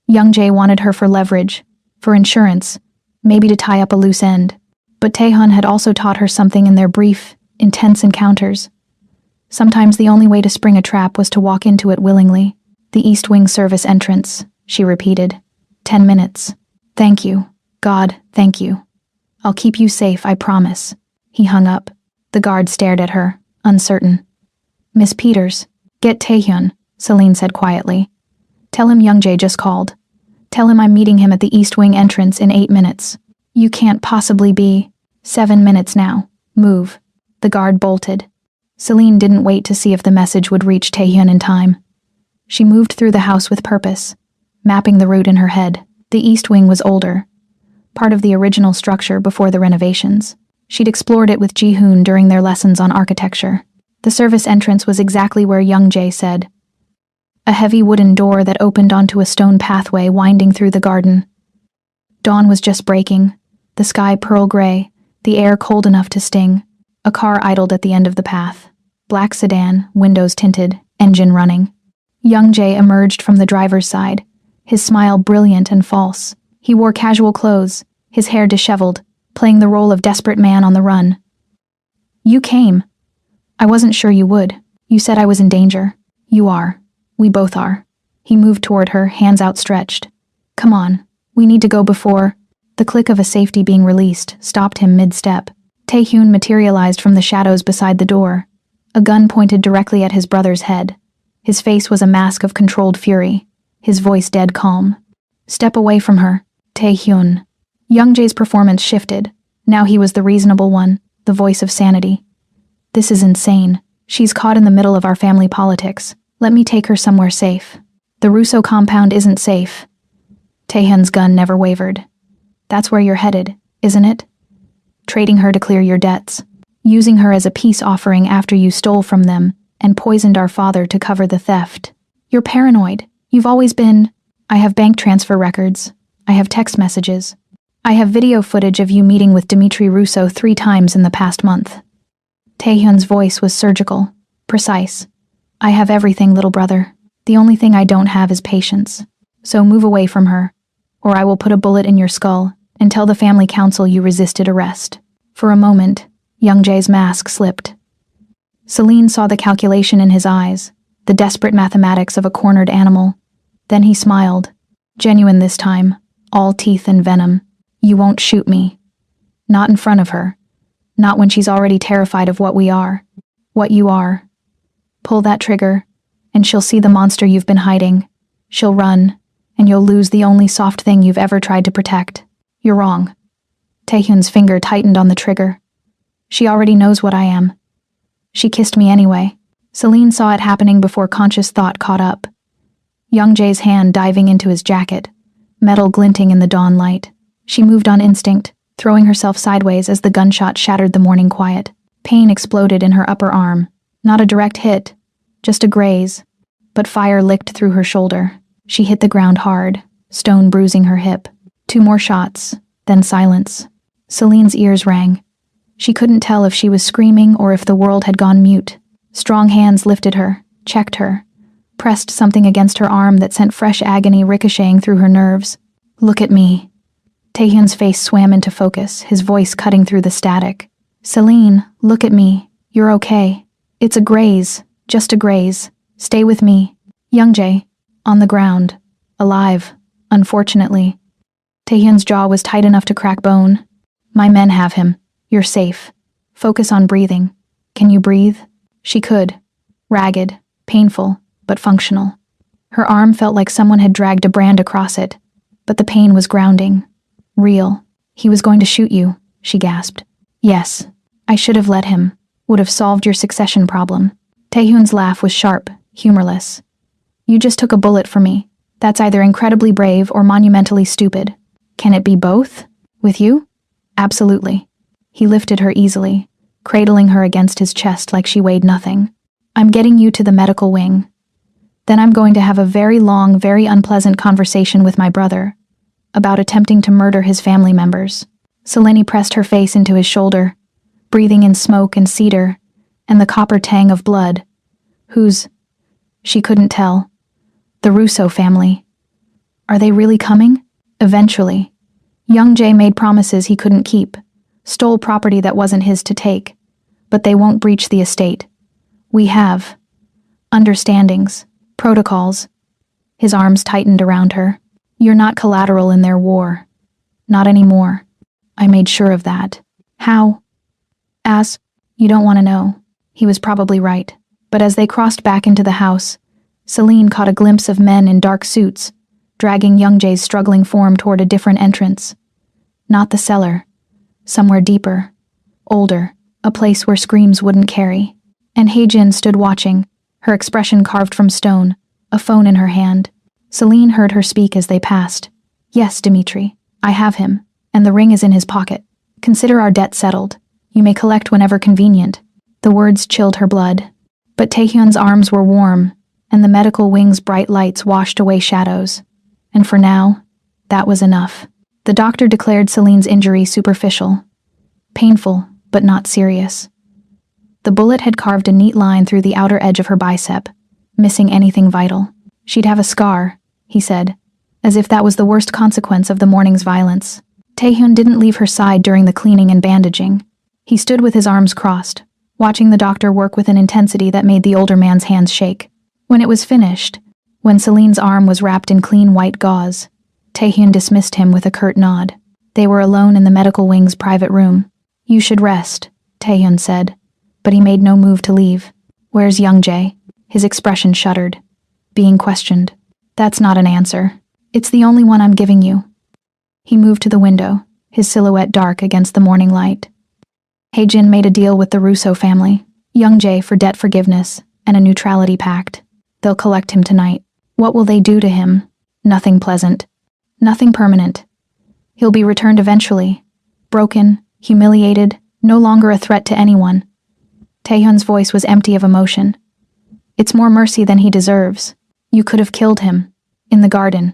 Youngjae wanted her for leverage, for insurance, maybe to tie up a loose end. But Taehyun had also taught her something in their brief, intense encounters. Sometimes the only way to spring a trap was to walk into it willingly. "The East Wing service entrance," she repeated. 10 minutes. "Thank you. God, thank you. I'll keep you safe, I promise." He hung up. The guard stared at her, uncertain. "Miss Peters, get Taehyun," Celine said quietly. "Tell him Youngjae just called. Tell him I'm meeting him at the East Wing entrance in 8 minutes. You can't possibly be... 7 minutes now. Move." The guard bolted. Celine didn't wait to see if the message would reach Taehyun in time. She moved through the house with purpose, mapping the route in her head. The East Wing was older, part of the original structure before the renovations. She'd explored it with Ji-hoon during their lessons on architecture. The service entrance was exactly where Youngjae said. A heavy wooden door that opened onto a stone pathway winding through the garden. Dawn was just breaking, the sky pearl gray, the air cold enough to sting. A car idled at the end of the path. Black sedan, windows tinted, engine running. Youngjae emerged from the driver's side, his smile brilliant and false. He wore casual clothes, his hair disheveled, playing the role of desperate man on the run. "You came. I wasn't sure you would. You said I was in danger. You are. We both are." He moved toward her, hands outstretched. "Come on. We need to go before..." The click of a safety being released stopped him mid-step. Taehyun materialized from the shadows beside the door, a gun pointed directly at his brother's head. His face was a mask of controlled fury, his voice dead calm. "Step away from her, Taehyun." Youngjae's performance shifted. Now he was the reasonable one, the voice of sanity. "This is insane. She's caught in the middle of our family politics. Let me take her somewhere safe." "The Russo compound isn't safe." Taehyun's gun never wavered. "That's where you're headed, isn't it? Trading her to clear your debts. Using her as a peace offering after you stole from them and poisoned our father to cover the theft. You're paranoid. You've always been..." "I have bank transfer records. I have text messages. I have video footage of you meeting with Dmitry Russo 3 times in the past month." Taehyun's voice was surgical, precise. "I have everything, little brother. The only thing I don't have is patience. So move away from her, or I will put a bullet in your skull and tell the family council you resisted arrest." For a moment, Youngjae's mask slipped. Celine saw the calculation in his eyes, the desperate mathematics of a cornered animal. Then he smiled, genuine this time, all teeth and venom. "You won't shoot me. Not in front of her. Not when she's already terrified of what we are. What you are. Pull that trigger, and she'll see the monster you've been hiding. She'll run, and you'll lose the only soft thing you've ever tried to protect." "You're wrong." Taehyun's finger tightened on the trigger. "She already knows what I am. She kissed me anyway." Celine saw it happening before conscious thought caught up. Young Jae's hand diving into his jacket, metal glinting in the dawn light. She moved on instinct, throwing herself sideways as the gunshot shattered the morning quiet. Pain exploded in her upper arm. Not a direct hit, just a graze. But fire licked through her shoulder. She hit the ground hard, stone bruising her hip. 2 more shots, then silence. Celine's ears rang. She couldn't tell if she was screaming or if the world had gone mute. Strong hands lifted her, checked her, pressed something against her arm that sent fresh agony ricocheting through her nerves. "Look at me." Taehyun's face swam into focus, his voice cutting through the static. "Celine, look at me. You're okay. It's a graze, just a graze. Stay with me." Young Jae, on the ground, alive, unfortunately. Taehyun's jaw was tight enough to crack bone. "My men have him. You're safe. Focus on breathing. Can you breathe?" She could. Ragged, painful, but functional. Her arm felt like someone had dragged a brand across it, but the pain was grounding. Real. "He was going to shoot you," she gasped. "Yes. I should have let him. Would have solved your succession problem." Taehyun's laugh was sharp, humorless. "You just took a bullet for me. That's either incredibly brave or monumentally stupid. Can it be both? With you?" "Absolutely." He lifted her easily, cradling her against his chest like she weighed nothing. "I'm getting you to the medical wing. Then I'm going to have a very long, very unpleasant conversation with my brother about attempting to murder his family members." Selene pressed her face into his shoulder, breathing in smoke and cedar and the copper tang of blood. "Whose?" She couldn't tell. "The Russo family. Are they really coming?" "Eventually." Young Jae made promises he couldn't keep, stole property that wasn't his to take, but they won't breach the estate. We have understandings, protocols. His arms tightened around her. "You're not collateral in their war. Not anymore. I made sure of that." "How?" "Ask. You don't want to know." He was probably right, but as they crossed back into the house, Celine caught a glimpse of men in dark suits, dragging Young Jae's struggling form toward a different entrance. Not the cellar. Somewhere deeper, older, a place where screams wouldn't carry. And Hae-jin stood watching, her expression carved from stone, a phone in her hand. Celine heard her speak as they passed. "Yes, Dimitri, I have him, and the ring is in his pocket. Consider our debt settled. You may collect whenever convenient." The words chilled her blood. But Taehyun's arms were warm, and the medical wing's bright lights washed away shadows. And for now, that was enough. The doctor declared Celine's injury superficial. Painful, but not serious. The bullet had carved a neat line through the outer edge of her bicep, missing anything vital. "She'd have a scar," he said, as if that was the worst consequence of the morning's violence. Taehyun didn't leave her side during the cleaning and bandaging. He stood with his arms crossed, watching the doctor work with an intensity that made the older man's hands shake. When it was finished, when Celine's arm was wrapped in clean white gauze, Taehyun dismissed him with a curt nod. They were alone in the medical wing's private room. "You should rest," Taehyun said, but he made no move to leave. "Where's Young Jae?" His expression shuddered. Being questioned. "That's not an answer. It's the only one I'm giving you." He moved to the window, his silhouette dark against the morning light. Hae-jin made a deal with the Russo family, Young Jae for debt forgiveness, and a neutrality pact. They'll collect him tonight. What will they do to him? Nothing pleasant. Nothing permanent. He'll be returned eventually. Broken, humiliated, no longer a threat to anyone. Taehyun's voice was empty of emotion. "It's more mercy than he deserves. You could have killed him. In the garden.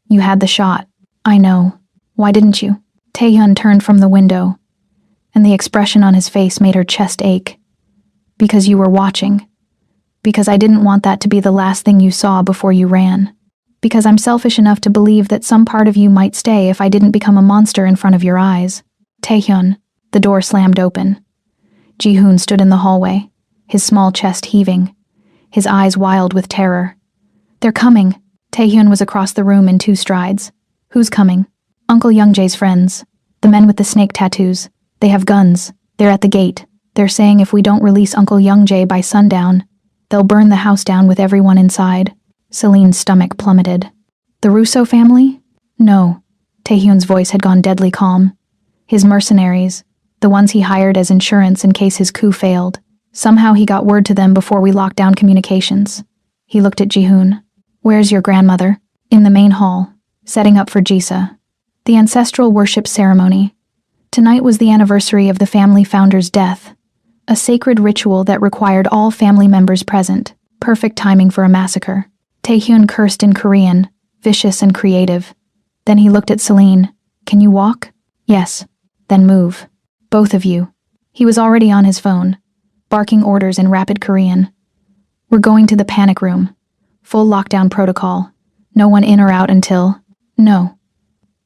You had the shot. I know. Why didn't you?" Taehyun turned from the window, and the expression on his face made her chest ache. "Because you were watching. Because I didn't want that to be the last thing you saw before you ran. Because I'm selfish enough to believe that some part of you might stay if I didn't become a monster in front of your eyes." "Taehyun." The door slammed open. Ji-hoon stood in the hallway, his small chest heaving, his eyes wild with terror. "They're coming." Taehyun was across the room in 2 strides. "Who's coming?" "Uncle Young Jae's friends. The men with the snake tattoos. They have guns. They're at the gate. They're saying if we don't release Uncle Young Jae by sundown, they'll burn the house down with everyone inside." Celine's stomach plummeted. "The Russo family?" "No." Taehyun's voice had gone deadly calm. "His mercenaries, the ones he hired as insurance in case his coup failed. Somehow he got word to them before we locked down communications." He looked at Ji-hoon. Where's your grandmother? In the main hall, setting up for Jisa. The ancestral worship ceremony. Tonight was the anniversary of the family founder's death. A sacred ritual that required all family members present. Perfect timing for a massacre. Taehyun cursed in Korean, vicious and creative. Then he looked at Celine. Can you walk? Yes. Then move. Both of you. He was already on his phone, barking orders in rapid Korean. We're going to the panic room. Full lockdown protocol. No one in or out until... No.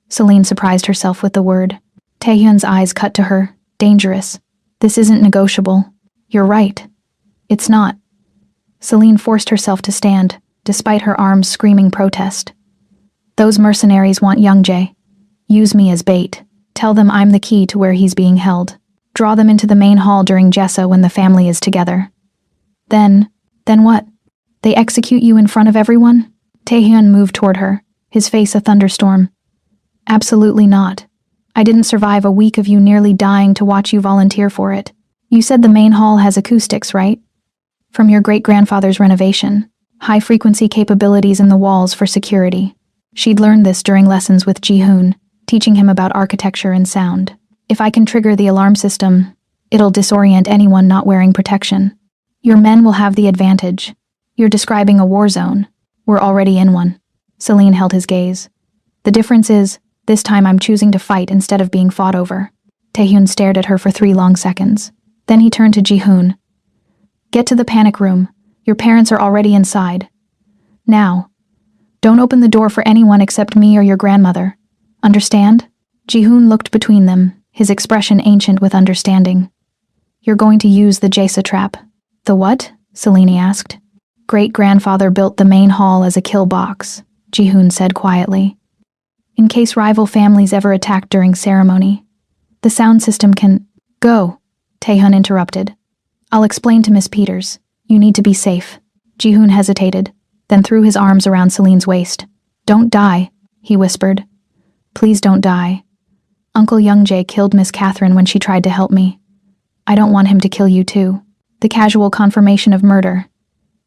Celine surprised herself with the word. Taehyun's eyes cut to her. Dangerous. This isn't negotiable. You're right. It's not. Celine forced herself to stand, despite her arms screaming protest. Those mercenaries want Youngjae. Use me as bait. Tell them I'm the key to where he's being held. Draw them into the main hall during Jessa when the family is together. Then what? They execute you in front of everyone? Taehyun moved toward her, his face a thunderstorm. Absolutely not. I didn't survive a week of you nearly dying to watch you volunteer for it. You said the main hall has acoustics, right? From your great-grandfather's renovation. High-frequency capabilities in the walls for security. She'd learned this during lessons with Ji-hoon, teaching him about architecture and sound. If I can trigger the alarm system, it'll disorient anyone not wearing protection. Your men will have the advantage. You're describing a war zone. We're already in one. Celine held his gaze. The difference is, this time I'm choosing to fight instead of being fought over. Taehyun stared at her for 3 long seconds. Then he turned to Ji-hoon. Get to the panic room. Your parents are already inside. Now. Don't open the door for anyone except me or your grandmother. Understand? Ji-hoon looked between them, his expression ancient with understanding. You're going to use the Jesa trap. The what? Celine asked. Great-grandfather built the main hall as a kill box, Ji-hoon said quietly. In case rival families ever attack during ceremony. The sound system can... Go, Taehyun interrupted. I'll explain to Miss Peters. You need to be safe. Ji-hoon hesitated, then threw his arms around Celine's waist. Don't die, he whispered. Please don't die. Uncle Youngjae killed Miss Catherine when she tried to help me. I don't want him to kill you too. The casual confirmation of murder.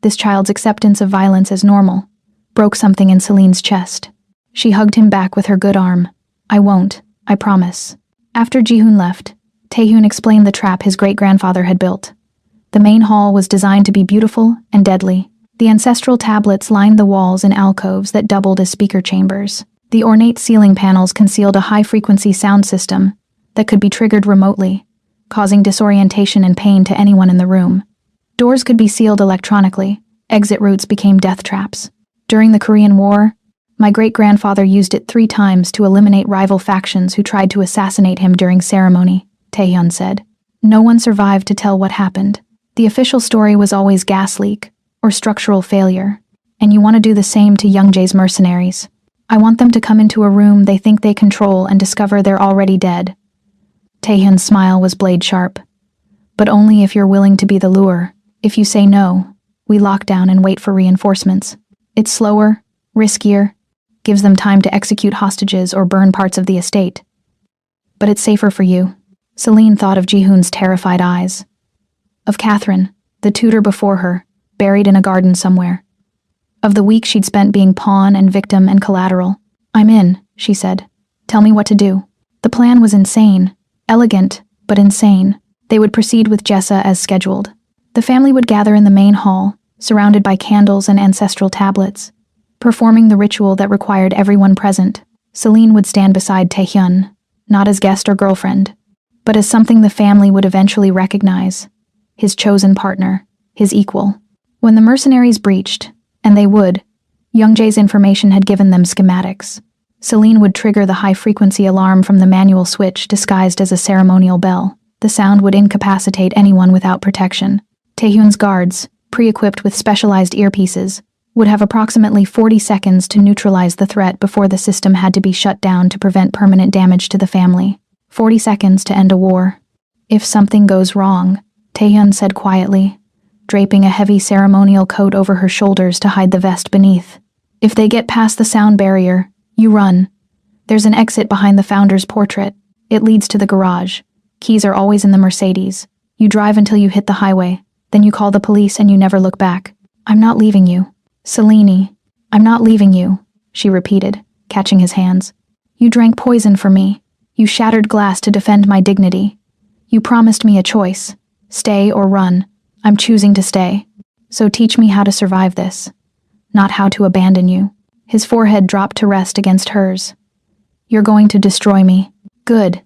This child's acceptance of violence as normal broke something in Celine's chest. She hugged him back with her good arm. I won't, I promise. After Ji-hoon left, Taehyun explained the trap his great-grandfather had built. The main hall was designed to be beautiful and deadly. The ancestral tablets lined the walls in alcoves that doubled as speaker chambers. The ornate ceiling panels concealed a high-frequency sound system that could be triggered remotely, causing disorientation and pain to anyone in the room. Doors could be sealed electronically. Exit routes became death traps. During the Korean War, my great-grandfather used it 3 times to eliminate rival factions who tried to assassinate him during ceremony, Taehyun said. No one survived to tell what happened. The official story was always gas leak or structural failure, and you want to do the same to Youngjae's mercenaries. I want them to come into a room they think they control and discover they're already dead. Taehyun's smile was blade sharp. But only if you're willing to be the lure. If you say no, we lock down and wait for reinforcements. It's slower, riskier, gives them time to execute hostages or burn parts of the estate. But it's safer for you. Celine thought of Ji-hoon's terrified eyes. Of Catherine, the tutor before her, buried in a garden somewhere. Of the week she'd spent being pawn and victim and collateral. I'm in, she said. Tell me what to do. The plan was insane. Elegant, but insane. They would proceed with Jessa as scheduled. The family would gather in the main hall, surrounded by candles and ancestral tablets, performing the ritual that required everyone present. Celine would stand beside Taehyun, not as guest or girlfriend, but as something the family would eventually recognize. His chosen partner, his equal. When the mercenaries breached, and they would, Youngjae's information had given them schematics. Celine would trigger the high-frequency alarm from the manual switch disguised as a ceremonial bell. The sound would incapacitate anyone without protection. Taehyun's guards, pre-equipped with specialized earpieces, would have approximately 40 seconds to neutralize the threat before the system had to be shut down to prevent permanent damage to the family. 40 seconds to end a war. If something goes wrong, Taehyun said quietly, draping a heavy ceremonial coat over her shoulders to hide the vest beneath. If they get past the sound barrier, you run. There's an exit behind the founder's portrait. It leads to the garage. Keys are always in the Mercedes. You drive until you hit the highway. Then you call the police and you never look back. I'm not leaving you. Celine, I'm not leaving you, she repeated, catching his hands. You drank poison for me. You shattered glass to defend my dignity. You promised me a choice. Stay or run. I'm choosing to stay. So teach me how to survive this. Not how to abandon you. His forehead dropped to rest against hers. You're going to destroy me. Good.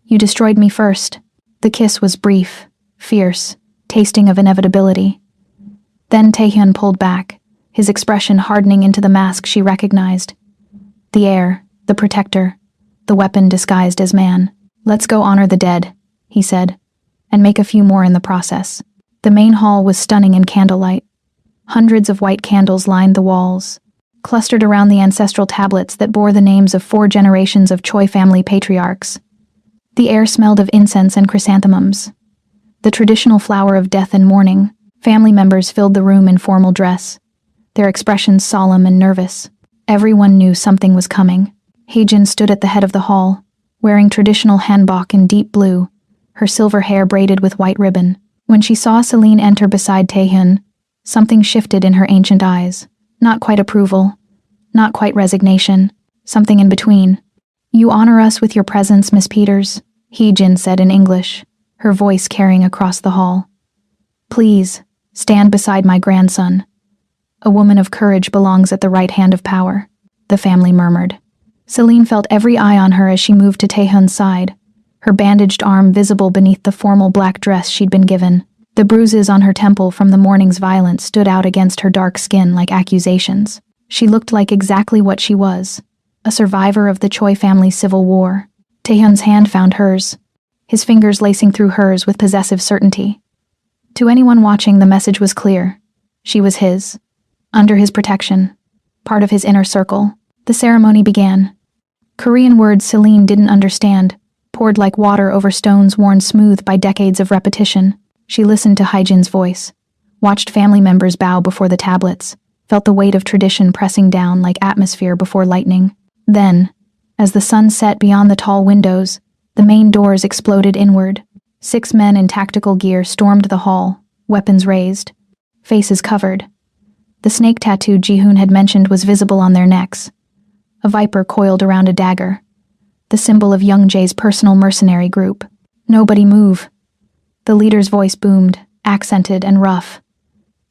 You destroyed me first. The kiss was brief, fierce, tasting of inevitability. Then Taehyun pulled back, his expression hardening into the mask she recognized. The heir, the protector, the weapon disguised as man. Let's go honor the dead, he said, and make a few more in the process. The main hall was stunning in candlelight. Hundreds of white candles lined the walls, clustered around the ancestral tablets that bore the names of 4 generations of Choi family patriarchs. The air smelled of incense and chrysanthemums. The traditional flower of death and mourning. Family members filled the room in formal dress, their expressions solemn and nervous. Everyone knew something was coming. Haejin stood at the head of the hall, wearing traditional hanbok in deep blue, her silver hair braided with white ribbon. When she saw Celine enter beside Taehyun, something shifted in her ancient eyes. Not quite approval, not quite resignation, something in between. You honor us with your presence, Miss Peters, Haejin said in English, her voice carrying across the hall. Please, stand beside my grandson. A woman of courage belongs at the right hand of power, the family murmured. Celine felt every eye on her as she moved to Taehyun's side, her bandaged arm visible beneath the formal black dress she'd been given. The bruises on her temple from the morning's violence stood out against her dark skin like accusations. She looked like exactly what she was, a survivor of the Choi family's civil war. Taehyun's hand found hers, his fingers lacing through hers with possessive certainty. To anyone watching, the message was clear. She was his, under his protection, part of his inner circle. The ceremony began. Korean words Celine didn't understand, poured like water over stones worn smooth by decades of repetition. She listened to Haejin's voice, watched family members bow before the tablets, felt the weight of tradition pressing down like atmosphere before lightning. Then, as the sun set beyond the tall windows, the main doors exploded inward. 6 men in tactical gear stormed the hall, weapons raised, faces covered. The snake tattoo Jihoon had mentioned was visible on their necks, a viper coiled around a dagger, the symbol of Youngjae's personal mercenary group. Nobody move. The leader's voice boomed, accented and rough.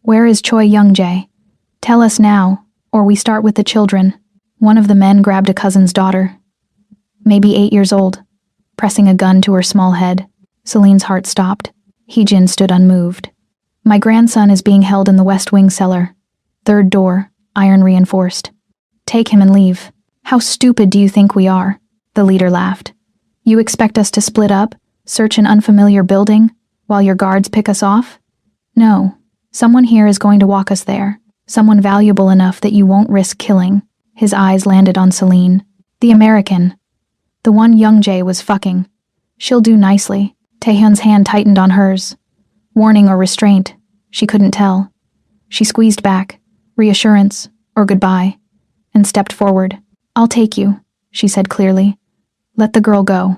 Where is Choi Youngjae? Tell us now, or we start with the children. One of the men grabbed a cousin's daughter, maybe 8 years old, pressing a gun to her small head. Celine's heart stopped. Haejin stood unmoved. My grandson is being held in the West Wing cellar. 3rd door, iron reinforced. Take him and leave. How stupid do you think we are? The leader laughed. You expect us to split up, search an unfamiliar building, while your guards pick us off? No. Someone here is going to walk us there. Someone valuable enough that you won't risk killing. His eyes landed on Celine. The American. The one Youngjae was fucking. She'll do nicely. Taehyun's hand tightened on hers. Warning or restraint. She couldn't tell. She squeezed back, reassurance, or goodbye, and stepped forward. I'll take you, she said clearly. Let the girl go.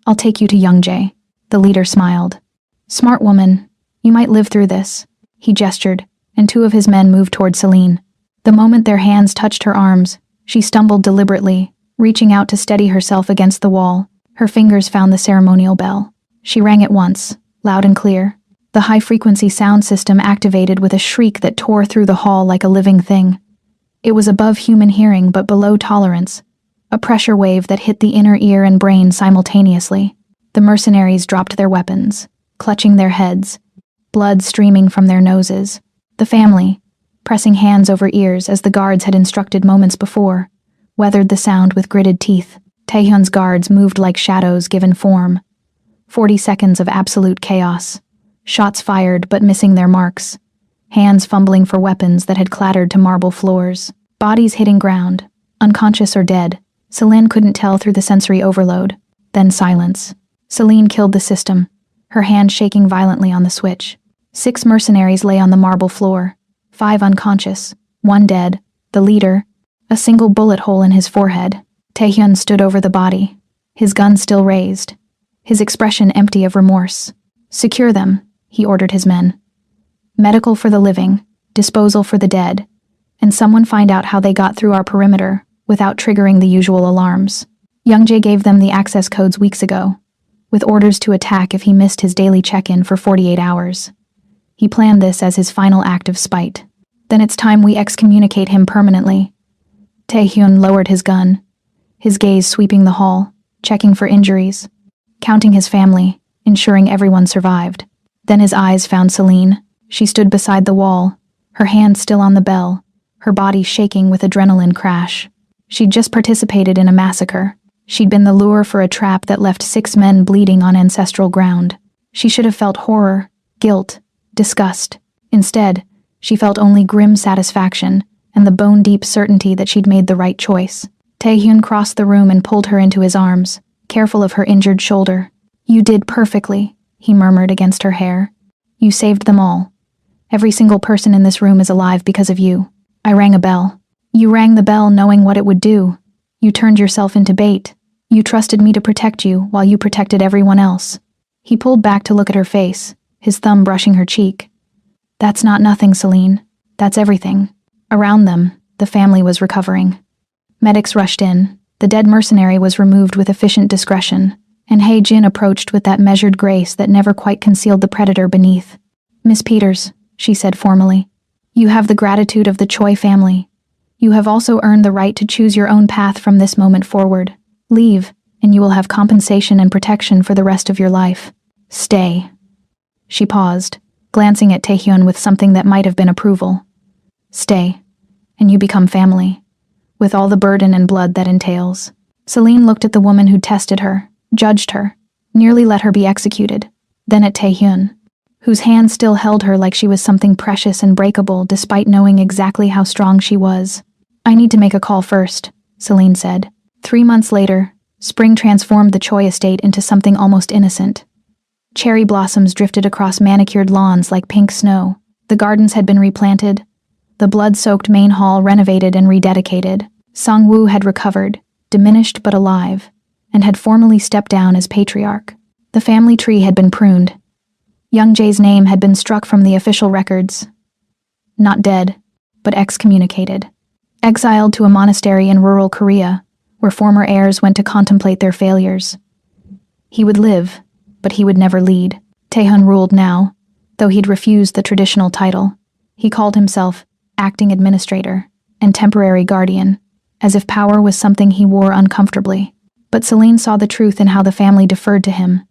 I'll take you to Youngjae. The leader smiled. Smart woman. You might live through this. He gestured, and 2 of his men moved toward Celine. The moment their hands touched her arms, she stumbled deliberately, reaching out to steady herself against the wall. Her fingers found the ceremonial bell. She rang it once, loud and clear. The high-frequency sound system activated with a shriek that tore through the hall like a living thing. It was above human hearing but below tolerance, a pressure wave that hit the inner ear and brain simultaneously. The mercenaries dropped their weapons, clutching their heads, blood streaming from their noses. The family, pressing hands over ears as the guards had instructed moments before, weathered the sound with gritted teeth. Taehyun's guards moved like shadows given form. 40 seconds of absolute chaos. Shots fired but missing their marks. Hands fumbling for weapons that had clattered to marble floors. Bodies hitting ground, unconscious or dead. Celine couldn't tell through the sensory overload. Then silence. Celine killed the system, her hand shaking violently on the switch. 6 mercenaries lay on the marble floor, 5 unconscious, 1 dead, the leader, a single bullet hole in his forehead. Taehyun stood over the body, his gun still raised, his expression empty of remorse. Secure them, he ordered his men. Medical for the living, disposal for the dead. and someone find out how they got through our perimeter without triggering the usual alarms. Youngjae gave them the access codes weeks ago, with orders to attack if he missed his daily check-in for 48 hours. He planned this as his final act of spite. Then it's time we excommunicate him permanently. Taehyun lowered his gun, his gaze sweeping the hall, checking for injuries, counting his family, ensuring everyone survived. Then his eyes found Celine. She stood beside the wall, her hand still on the bell, her body shaking with adrenaline crash. She'd just participated in a massacre. She'd been the lure for a trap that left 6 men bleeding on ancestral ground. She should have felt horror, guilt, disgust. Instead, she felt only grim satisfaction and the bone-deep certainty that she'd made the right choice. Taehyun crossed the room and pulled her into his arms, careful of her injured shoulder. "You did perfectly," he murmured against her hair. "You saved them all. Every single person in this room is alive because of you." I rang a bell. "You rang the bell knowing what it would do. You turned yourself into bait. You trusted me to protect you while you protected everyone else." He pulled back to look at her face, his thumb brushing her cheek. "That's not nothing, Celine. That's everything." Around them, the family was recovering. Medics rushed in. The dead mercenary was removed with efficient discretion, and Hae Jin approached with that measured grace that never quite concealed the predator beneath. "Miss Peters," she said formally, "you have the gratitude of the Choi family. You have also earned the right to choose your own path from this moment forward. Leave, and you will have compensation and protection for the rest of your life. Stay." She paused, glancing at Taehyun with something that might have been approval. "Stay, and you become family, with all the burden and blood that entails." Celine looked at the woman who tested her, judged her, nearly let her be executed, then at Taehyun, whose hand still held her like she was something precious and breakable despite knowing exactly how strong she was. "I need to make a call first," Celine said. 3 months later, spring transformed the Choi estate into something almost innocent. Cherry blossoms drifted across manicured lawns like pink snow. The gardens had been replanted, the blood-soaked main hall renovated and rededicated. Sang-woo had recovered, diminished but alive, and had formally stepped down as patriarch. The family tree had been pruned. Youngjae's name had been struck from the official records. Not dead, but excommunicated. Exiled to a monastery in rural Korea, where former heirs went to contemplate their failures. He would live, but he would never lead. Taehyun ruled now, though he'd refused the traditional title. He called himself acting administrator and temporary guardian, as if power was something he wore uncomfortably. But Celine saw the truth in how the family deferred to him,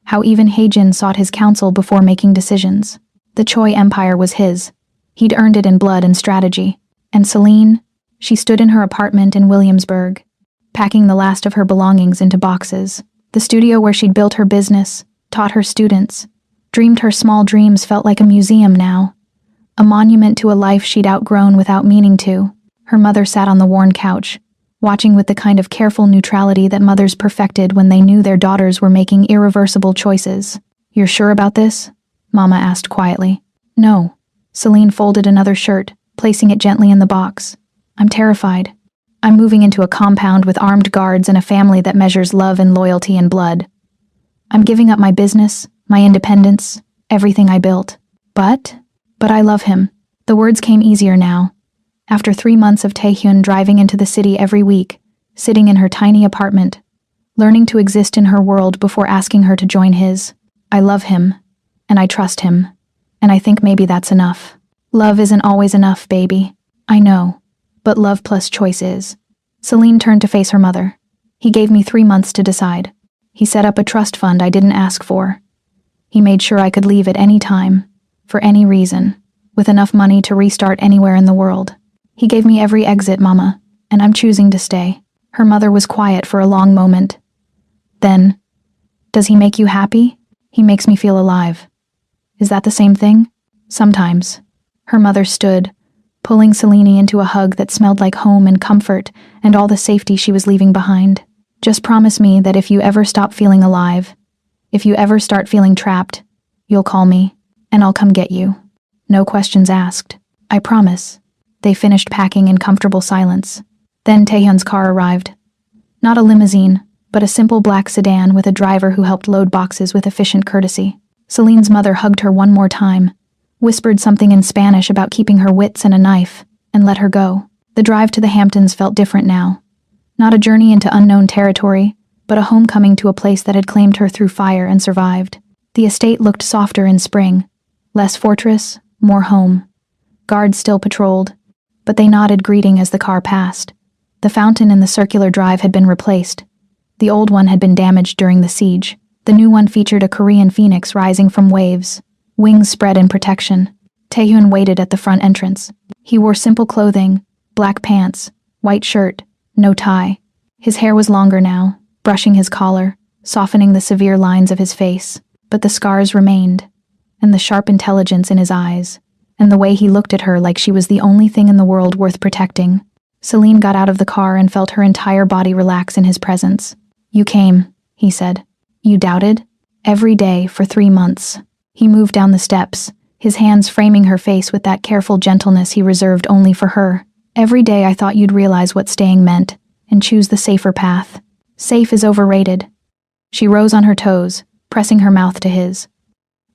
how even Hae Jin sought his counsel before making decisions. The Choi Empire was his. He'd earned it in blood and strategy. And Celine, she stood in her apartment in Williamsburg, packing the last of her belongings into boxes. The studio where she'd built her business, taught her students, dreamed her small dreams felt like a museum now. A monument to a life she'd outgrown without meaning to. Her mother sat on the worn couch, watching with the kind of careful neutrality that mothers perfected when they knew their daughters were making irreversible choices. "You're sure about this?" Mama asked quietly. "No." Celine folded another shirt, placing it gently in the box. "I'm terrified. I'm moving into a compound with armed guards and a family that measures love and loyalty in blood. I'm giving up my business, my independence, everything I built. But I love him." The words came easier now. After 3 months of Taehyun driving into the city every week, sitting in her tiny apartment, learning to exist in her world before asking her to join his. "I love him, and I trust him, and I think maybe that's enough." "Love isn't always enough, baby. I know, but love plus choice is." Celine turned to face her mother. "He gave me 3 months to decide. He set up a trust fund I didn't ask for. He made sure I could leave at any time, for any reason, with enough money to restart anywhere in the world. He gave me every exit, Mama, and I'm choosing to stay." Her mother was quiet for a long moment. Then, "Does he make you happy?" "He makes me feel alive." "Is that the same thing?" "Sometimes." Her mother stood, pulling Celine into a hug that smelled like home and comfort and all the safety she was leaving behind. "Just promise me that if you ever stop feeling alive, if you ever start feeling trapped, you'll call me, and I'll come get you. No questions asked. I promise." They finished packing in comfortable silence. Then Taehyun's car arrived. Not a limousine, but a simple black sedan with a driver who helped load boxes with efficient courtesy. Celine's mother hugged her one more time, whispered something in Spanish about keeping her wits and a knife, and let her go. The drive to the Hamptons felt different now. Not a journey into unknown territory, but a homecoming to a place that had claimed her through fire and survived. The estate looked softer in spring. Less fortress, more home. Guards still patrolled, but they nodded greeting as the car passed. The fountain in the circular drive had been replaced. The old one had been damaged during the siege. The new one featured a Korean phoenix rising from waves, wings spread in protection. Taehyun waited at the front entrance. He wore simple clothing, black pants, white shirt, no tie. His hair was longer now, brushing his collar, softening the severe lines of his face. But the scars remained, and the sharp intelligence in his eyes, and the way he looked at her like she was the only thing in the world worth protecting. Celine got out of the car and felt her entire body relax in his presence. "You came," he said. "You doubted?" "Every day for 3 months." He moved down the steps, his hands framing her face with that careful gentleness he reserved only for her. "Every day I thought you'd realize what staying meant, and choose the safer path." "Safe is overrated." She rose on her toes, pressing her mouth to his.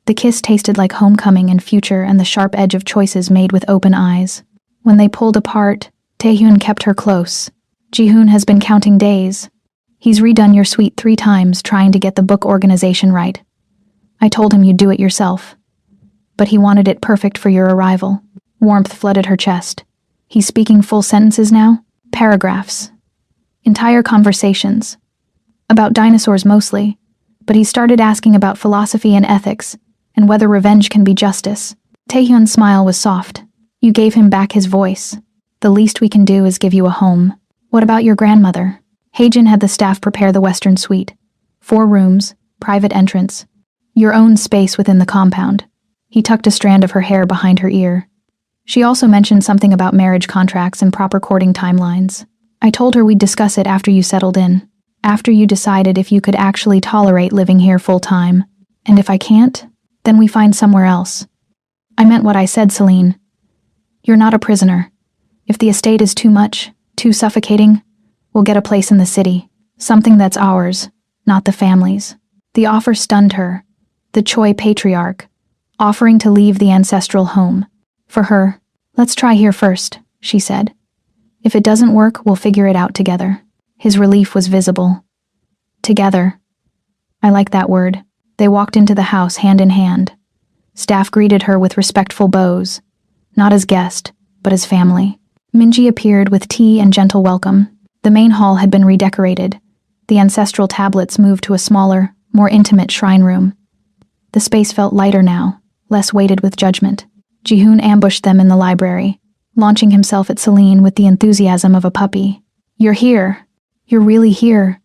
The kiss tasted like homecoming and future and the sharp edge of choices made with open eyes. When they pulled apart, Taehyun kept her close. "Jihoon has been counting days. He's redone your suite 3 times trying to get the book organization right. I told him you'd do it yourself. But he wanted it perfect for your arrival." Warmth flooded her chest. "He's speaking full sentences now? Paragraphs. Entire conversations. About dinosaurs mostly. But he started asking about philosophy and ethics, and whether revenge can be justice." Taehyun's smile was soft. "You gave him back his voice. The least we can do is give you a home. What about your grandmother?" Haejin had the staff prepare the Western suite. 4 rooms, private entrance. Your own space within the compound. He tucked a strand of her hair behind her ear. She also mentioned something about marriage contracts and proper courting timelines. "I told her we'd discuss it after you settled in. After you decided if you could actually tolerate living here full-time. And if I can't, then we find somewhere else." "I meant what I said, Celine. You're not a prisoner. If the estate is too much, too suffocating, we'll get a place in the city. Something that's ours, not the family's." The offer stunned her. The Choi patriarch, offering to leave the ancestral home. For her, "Let's try here first," she said. "If it doesn't work, we'll figure it out together." His relief was visible. Together. I like that word. They walked into the house hand in hand. Staff greeted her with respectful bows, not as guest, but as family. Minji appeared with tea and gentle welcome. The main hall had been redecorated. The ancestral tablets moved to a smaller, more intimate shrine room. The space felt lighter now, less weighted with judgment. Jihoon ambushed them in the library, launching himself at Celine with the enthusiasm of a puppy. "You're here. You're really here.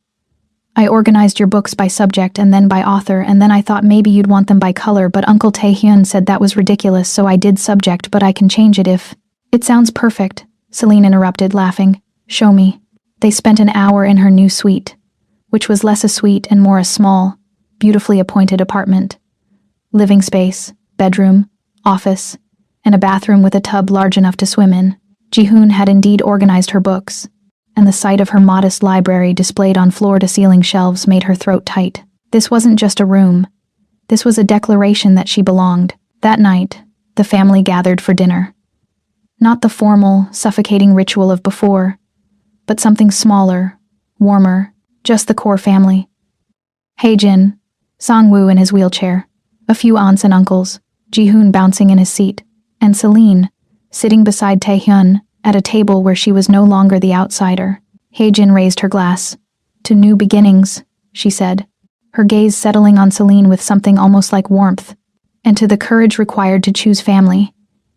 I organized your books by subject and then by author, and then I thought maybe you'd want them by color, but Uncle Taehyun said that was ridiculous, so I did subject, but I can change it if—" "It sounds perfect," Celine interrupted, laughing. "Show me." They spent an hour in her new suite, which was less a suite and more a small, beautifully appointed apartment. Living space, bedroom, office, and a bathroom with a tub large enough to swim in. Jihoon had indeed organized her books, and the sight of her modest library displayed on floor-to-ceiling shelves made her throat tight. This wasn't just a room. This was a declaration that she belonged. That night, the family gathered for dinner. Not the formal, suffocating ritual of before, but something smaller, warmer, just the core family. Haejin, Sangwoo in his wheelchair, a few aunts and uncles, Jihoon bouncing in his seat, and Celine, sitting beside Taehyun, at a table where she was no longer the outsider. Haejin raised her glass. "To new beginnings," she said, her gaze settling on Celine with something almost like warmth. "And to the courage required to choose family,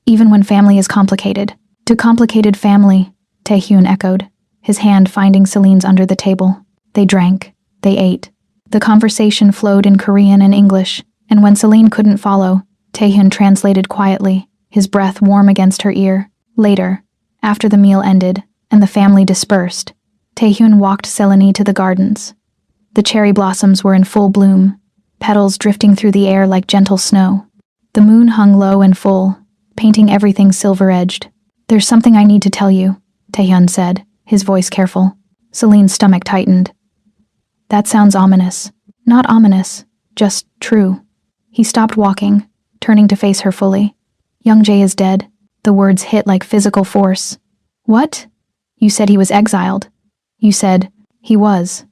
even when family is complicated." "To complicated family," Taehyun echoed, his hand finding Celine's under the table. They drank. They ate. The conversation flowed in Korean and English, and when Celine couldn't follow, Taehyun translated quietly, his breath warm against her ear. Later, after the meal ended and the family dispersed, Taehyun walked Selene to the gardens. The cherry blossoms were in full bloom, petals drifting through the air like gentle snow. The moon hung low and full, painting everything silver-edged. "There's something I need to tell you," Taehyun said, his voice careful. Celine's stomach tightened. "That sounds ominous." "Not ominous, just true." He stopped walking, turning to face her fully. "Young Jae is dead." The words hit like physical force. What? You said he was exiled. You said, he was.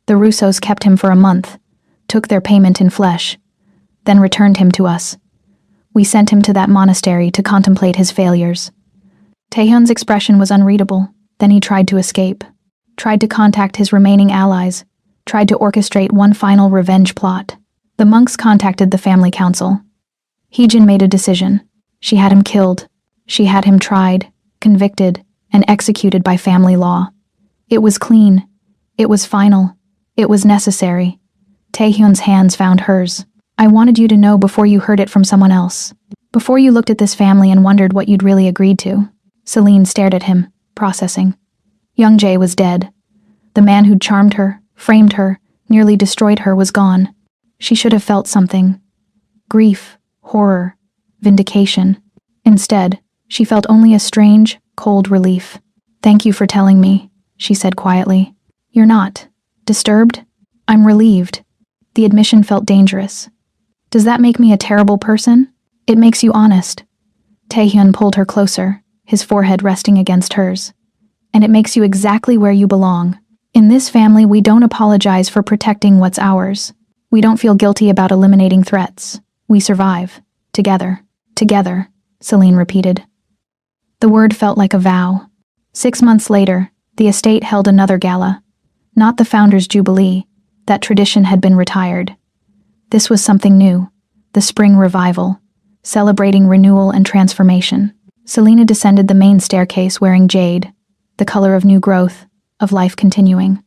The Russos kept him for a month, took their payment in flesh, then returned him to us. We sent him to that monastery to contemplate his failures. Taehyun's expression was unreadable. Then he tried to escape, tried to contact his remaining allies, tried to orchestrate one final revenge plot. The monks contacted the family council. Heejin made a decision. She had him killed. She had him tried, convicted, and executed by family law. It was clean. It was final. It was necessary. Taehyun's hands found hers. I wanted you to know before you heard it from someone else. Before you looked at this family and wondered what you'd really agreed to. Celine stared at him, processing. Young Jae was dead. The man who'd charmed her, framed her, nearly destroyed her was gone. She should have felt something. Grief, horror, vindication. Instead, she felt only a strange, cold relief. Thank you for telling me, she said quietly. You're not disturbed? I'm relieved. The admission felt dangerous. Does that make me a terrible person? It makes you honest. Taehyun pulled her closer, his forehead resting against hers. And it makes you exactly where you belong. In this family, we don't apologize for protecting what's ours. We don't feel guilty about eliminating threats. We survive. Together. Together, Celine repeated. The word felt like a vow. 6 months later, the estate held another gala. Not the founder's jubilee. That tradition had been retired. This was something new. The spring revival. Celebrating renewal and transformation. Selena descended the main staircase wearing jade, the color of new growth, of life continuing.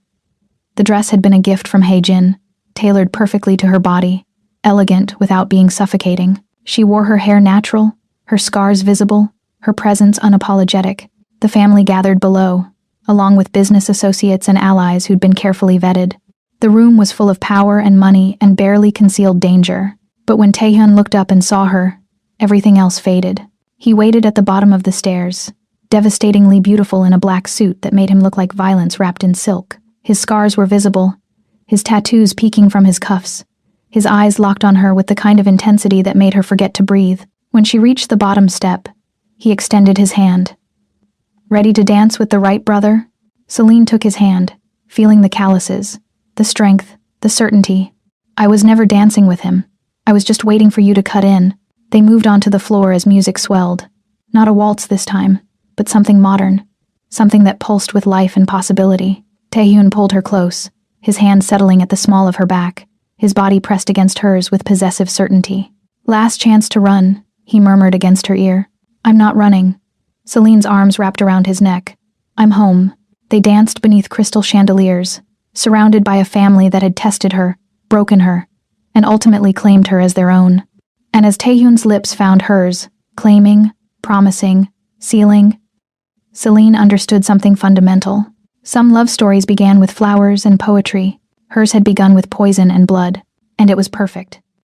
The dress had been a gift from Hae-jin, tailored perfectly to her body, elegant without being suffocating. She wore her hair natural, her scars visible, her presence unapologetic. The family gathered below, along with business associates and allies who'd been carefully vetted. The room was full of power and money and barely concealed danger. But when Taehyun looked up and saw her, everything else faded. He waited at the bottom of the stairs, devastatingly beautiful in a black suit that made him look like violence wrapped in silk. His scars were visible, his tattoos peeking from his cuffs. His eyes locked on her with the kind of intensity that made her forget to breathe. When she reached the bottom step, he extended his hand. Ready to dance with the right brother? Celine took his hand, feeling the calluses, the strength, the certainty. I was never dancing with him. I was just waiting for you to cut in. They moved onto the floor as music swelled. Not a waltz this time, but something modern. Something that pulsed with life and possibility. Taehyun pulled her close, his hand settling at the small of her back, his body pressed against hers with possessive certainty. Last chance to run, he murmured against her ear. I'm not running. Celine's arms wrapped around his neck. I'm home. They danced beneath crystal chandeliers, surrounded by a family that had tested her, broken her, and ultimately claimed her as their own. And as Taehyun's lips found hers, claiming, promising, sealing, Celine understood something fundamental. Some love stories began with flowers and poetry. Hers had begun with poison and blood, and it was perfect.